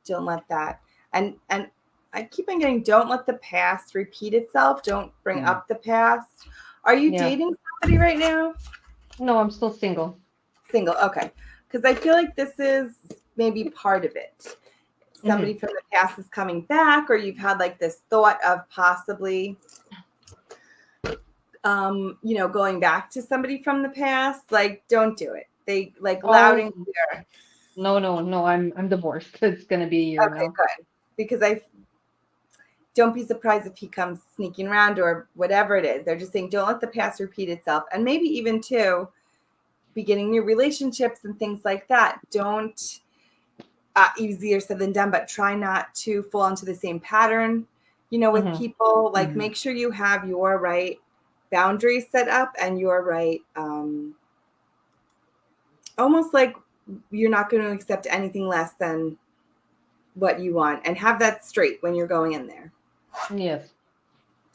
[SPEAKER 2] don't let that. And I keep on getting, don't let the past repeat itself. Don't bring up the past. Are you dating somebody right now?
[SPEAKER 5] No, I'm still single.
[SPEAKER 2] Single. Okay. Because I feel like this is maybe part of it. Somebody from the past is coming back, or you've had like this thought of possibly, going back to somebody from the past. Like, don't do it. They like loud and clear.
[SPEAKER 5] No, I'm divorced. It's gonna be a year now.
[SPEAKER 2] Okay, good. Because don't be surprised if he comes sneaking around or whatever it is. They're just saying, don't let the past repeat itself. And maybe even too, beginning new relationships and things like that. Don't, easier said than done, but try not to fall into the same pattern, with people. Like, make sure you have your right boundaries set up and your right, almost like you're not going to accept anything less than what you want, and have that straight when you're going in there.
[SPEAKER 5] Yes.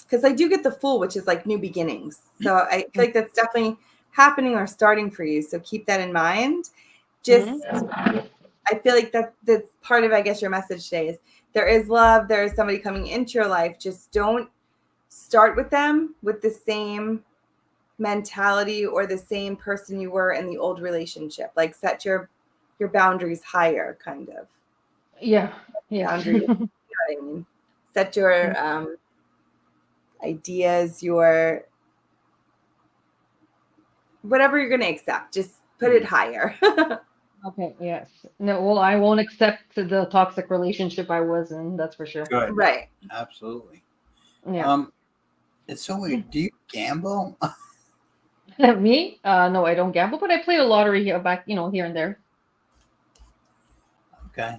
[SPEAKER 2] because I do get the Fool, which is like new beginnings. So I feel like that's definitely happening or starting for you. So keep that in mind. Just, I feel like that's part of, I guess, your message today is there is love. There is somebody coming into your life. Just don't start with them with the same mentality or the same person you were in the old relationship. Like set your boundaries higher, kind of.
[SPEAKER 5] Yeah. Yeah.
[SPEAKER 2] Boundaries. You know what I mean? Set your ideas, your whatever you're going to accept. Just put it higher.
[SPEAKER 5] Okay. Yes. No. Well, I won't accept the toxic relationship I was in. That's for sure.
[SPEAKER 1] Good.
[SPEAKER 2] Right.
[SPEAKER 1] Absolutely.
[SPEAKER 5] Yeah.
[SPEAKER 1] It's so weird. Do you gamble?
[SPEAKER 5] Me? No, I don't gamble, but I play a lottery here back, here and there.
[SPEAKER 1] Okay.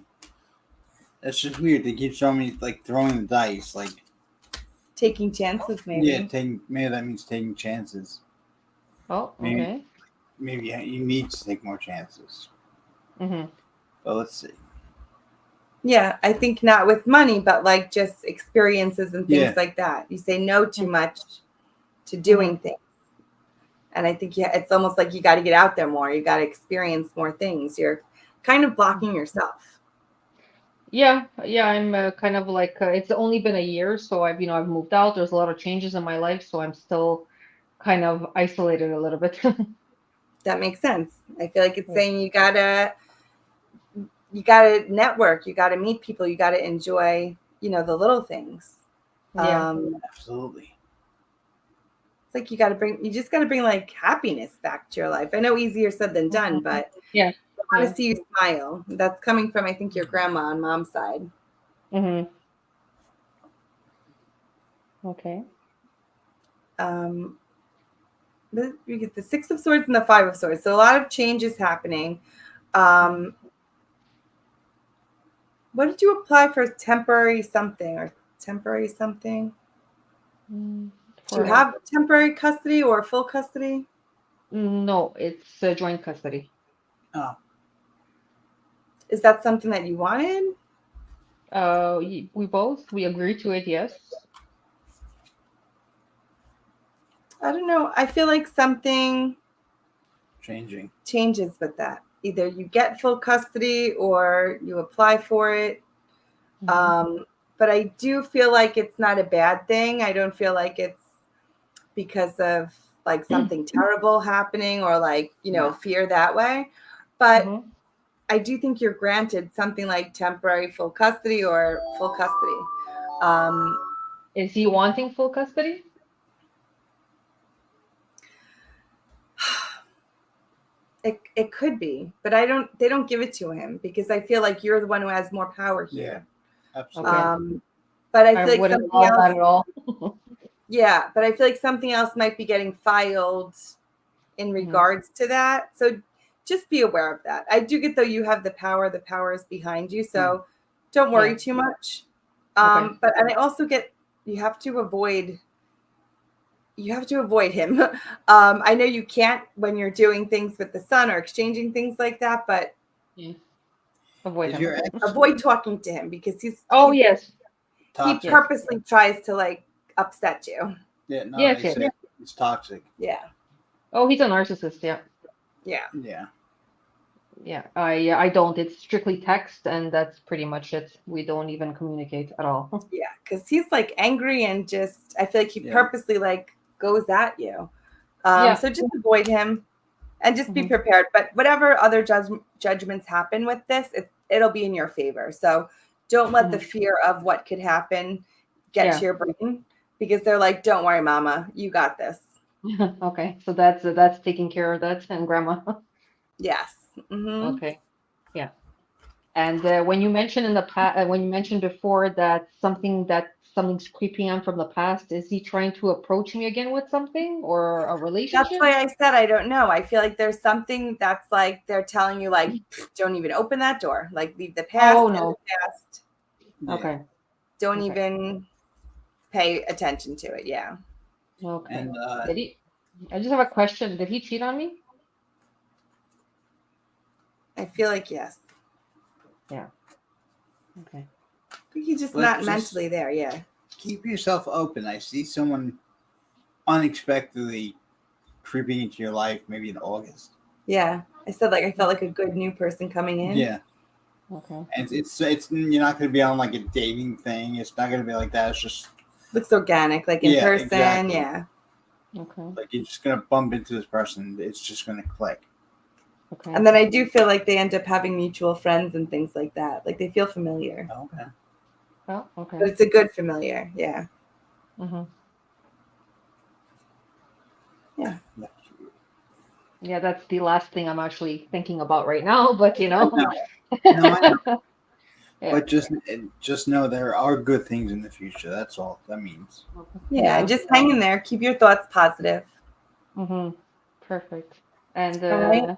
[SPEAKER 1] That's just weird. They keep showing me like throwing the dice, like
[SPEAKER 2] Taking chances, maybe.
[SPEAKER 1] yeah, maybe that means taking chances.
[SPEAKER 5] Oh,
[SPEAKER 1] Maybe,
[SPEAKER 5] okay.
[SPEAKER 1] maybe you need to take more chances.
[SPEAKER 5] Mm-hmm.
[SPEAKER 1] But let's see.
[SPEAKER 2] Yeah, I think not with money, but like just experiences and things
[SPEAKER 1] Yeah.
[SPEAKER 2] like that. You say no too much to doing things. And I think it's almost like you got to get out there more. You got to experience more things. You're kind of blocking yourself.
[SPEAKER 5] Yeah, I'm kind of like it's only been a year, so I've moved out. There's a lot of changes in my life, so I'm still kind of isolated a little bit.
[SPEAKER 2] That makes sense. I feel like it's
[SPEAKER 5] Yeah.
[SPEAKER 2] saying you gotta network, you gotta meet people, you gotta enjoy, the little things.
[SPEAKER 5] Yeah.
[SPEAKER 1] Absolutely.
[SPEAKER 2] It's like you just gotta bring like happiness back to your life. I know easier said than done, but
[SPEAKER 5] Yeah.
[SPEAKER 2] I want
[SPEAKER 5] Yeah.
[SPEAKER 2] to see you smile. That's coming from, I think, your grandma on mom's side.
[SPEAKER 5] Mm-hmm. Okay.
[SPEAKER 2] We get the Six of Swords and the Five of Swords. So a lot of change is happening. What did you apply for? Temporary something or temporary something? Do you have temporary custody or full custody?
[SPEAKER 5] No, it's joint custody.
[SPEAKER 1] Oh,
[SPEAKER 2] Is that something that you wanted?
[SPEAKER 5] We agreed to it, yes.
[SPEAKER 2] I don't know. I feel like something
[SPEAKER 1] changing.
[SPEAKER 2] changes with that. Either you get full custody or you apply for it. But I do feel like it's not a bad thing. I don't feel like it's because of like something terrible happening or like, fear that way. But I do think you're granted something like temporary full custody or full custody.
[SPEAKER 5] Is he wanting full custody?
[SPEAKER 2] It could be, but they don't give it to him because I feel like you're the one who has more power here.
[SPEAKER 1] Yeah, absolutely.
[SPEAKER 5] Okay.
[SPEAKER 2] But I
[SPEAKER 5] I
[SPEAKER 2] feel like
[SPEAKER 5] wouldn't
[SPEAKER 2] something
[SPEAKER 5] allow that
[SPEAKER 2] else.
[SPEAKER 5] at all.
[SPEAKER 2] Yeah, but I feel like something else might be getting filed in regards to that. So just be aware of that. I do get though you have the power is behind you. So don't worry too much.
[SPEAKER 5] Okay.
[SPEAKER 2] And I also get you have to avoid him. I know you can't when you're doing things with the son or exchanging things like that, but
[SPEAKER 5] Avoid
[SPEAKER 1] Is
[SPEAKER 5] him.
[SPEAKER 1] your ex
[SPEAKER 2] avoid talking to him because
[SPEAKER 5] Oh, yes.
[SPEAKER 2] he
[SPEAKER 1] toxic?
[SPEAKER 2] purposely tries to like upset you.
[SPEAKER 1] Yeah, no,
[SPEAKER 5] Yes,
[SPEAKER 1] they
[SPEAKER 5] yes.
[SPEAKER 1] say it's toxic.
[SPEAKER 2] Yeah.
[SPEAKER 5] Oh, he's a narcissist, yeah.
[SPEAKER 2] Yeah.
[SPEAKER 1] Yeah.
[SPEAKER 5] Yeah, I don't. It's strictly text, and that's pretty much it. We don't even communicate at all.
[SPEAKER 2] Yeah, because he's like angry and just I feel like he purposely like goes at you.
[SPEAKER 5] Yeah.
[SPEAKER 2] So just avoid him and just be prepared. But whatever other judgments happen with this, it'll be in your favor. So don't let the fear of what could happen get to your brain because they're like, "Don't worry, Mama, you got this."
[SPEAKER 5] Okay, so that's taking care of that, and grandma.
[SPEAKER 2] Yes. Mm-hmm.
[SPEAKER 5] Okay, yeah. And when you mentioned when you mentioned before that something's creeping on from the past, is he trying to approach me again with something or a
[SPEAKER 2] That's
[SPEAKER 5] relationship?
[SPEAKER 2] why I said I don't know. I feel like there's something that's like they're telling you like, don't even open that door. Like leave the past
[SPEAKER 5] Oh
[SPEAKER 2] in
[SPEAKER 5] no.
[SPEAKER 2] the past.
[SPEAKER 5] Okay.
[SPEAKER 2] Don't
[SPEAKER 5] Okay.
[SPEAKER 2] even pay attention to it. Yeah.
[SPEAKER 5] Okay.
[SPEAKER 1] And
[SPEAKER 5] Did he? I just have a question. Did he cheat on me?
[SPEAKER 2] I feel like yes.
[SPEAKER 5] Yeah. Okay.
[SPEAKER 2] I think he's just
[SPEAKER 1] Let's
[SPEAKER 2] not mentally there. Yeah.
[SPEAKER 1] keep yourself open. I see someone unexpectedly creeping into your life, maybe in August.
[SPEAKER 2] Yeah. I said I felt like a good new person coming in.
[SPEAKER 1] Yeah.
[SPEAKER 5] Okay.
[SPEAKER 1] And it's you're not going to be on like a dating thing. It's not going to be like that. It's just
[SPEAKER 2] Looks organic, like in person.
[SPEAKER 1] Exactly.
[SPEAKER 2] Yeah.
[SPEAKER 5] Okay.
[SPEAKER 1] Like you're just going to bump into this person. It's just going to click.
[SPEAKER 5] Okay.
[SPEAKER 2] And then I do feel like they end up having mutual friends and things like that. Like they feel familiar.
[SPEAKER 1] Okay.
[SPEAKER 5] Oh, okay.
[SPEAKER 2] But it's a good familiar. Yeah.
[SPEAKER 5] Mm-hmm.
[SPEAKER 2] Yeah.
[SPEAKER 5] Yeah, that's the last thing I'm actually thinking about right now. But
[SPEAKER 1] No, I know.
[SPEAKER 5] Yeah.
[SPEAKER 1] But just know there are good things in the future. That's all that means.
[SPEAKER 2] Yeah. And just hang in there. Keep your thoughts positive.
[SPEAKER 5] Mm-hmm. Perfect. And
[SPEAKER 2] All right.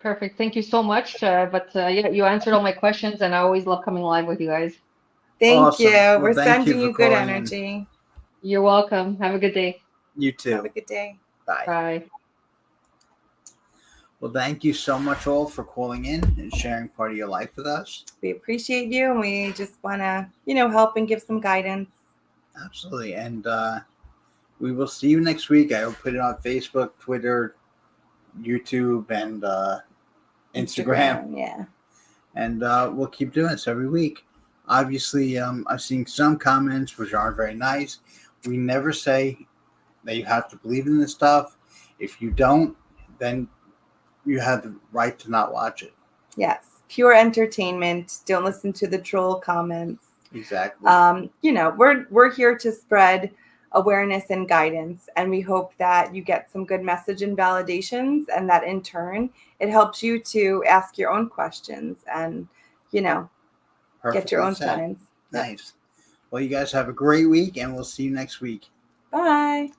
[SPEAKER 5] perfect. Thank you so much. But yeah, you answered all my questions, and I always love coming live with you guys.
[SPEAKER 2] Thank
[SPEAKER 1] Awesome.
[SPEAKER 2] you.
[SPEAKER 1] Well,
[SPEAKER 2] We're
[SPEAKER 1] thank you
[SPEAKER 2] sending
[SPEAKER 1] for
[SPEAKER 2] you good
[SPEAKER 1] calling in.
[SPEAKER 2] energy.
[SPEAKER 5] You're welcome. Have a good day.
[SPEAKER 1] You too.
[SPEAKER 2] Have a good day. Bye.
[SPEAKER 5] Bye.
[SPEAKER 1] Well, thank you so much all for calling in and sharing part of your life with us.
[SPEAKER 2] We appreciate you, and we just want to, help and give some guidance.
[SPEAKER 1] Absolutely. And we will see you next week. I will put it on Facebook, Twitter, YouTube, and Instagram.
[SPEAKER 2] Yeah.
[SPEAKER 1] And we'll keep doing this every week. Obviously, I've seen some comments which aren't very nice. We never say that you have to believe in this stuff. If you don't, then you have the right to not watch it.
[SPEAKER 2] Yes. Pure entertainment. Don't listen to the troll comments.
[SPEAKER 1] Exactly.
[SPEAKER 2] We're here to spread awareness and guidance, and we hope that you get some good message and validations, and that in turn it helps you to ask your own questions and get your own signs.
[SPEAKER 1] Nice. Well, you guys have a great week, and we'll see you next week.
[SPEAKER 2] Bye.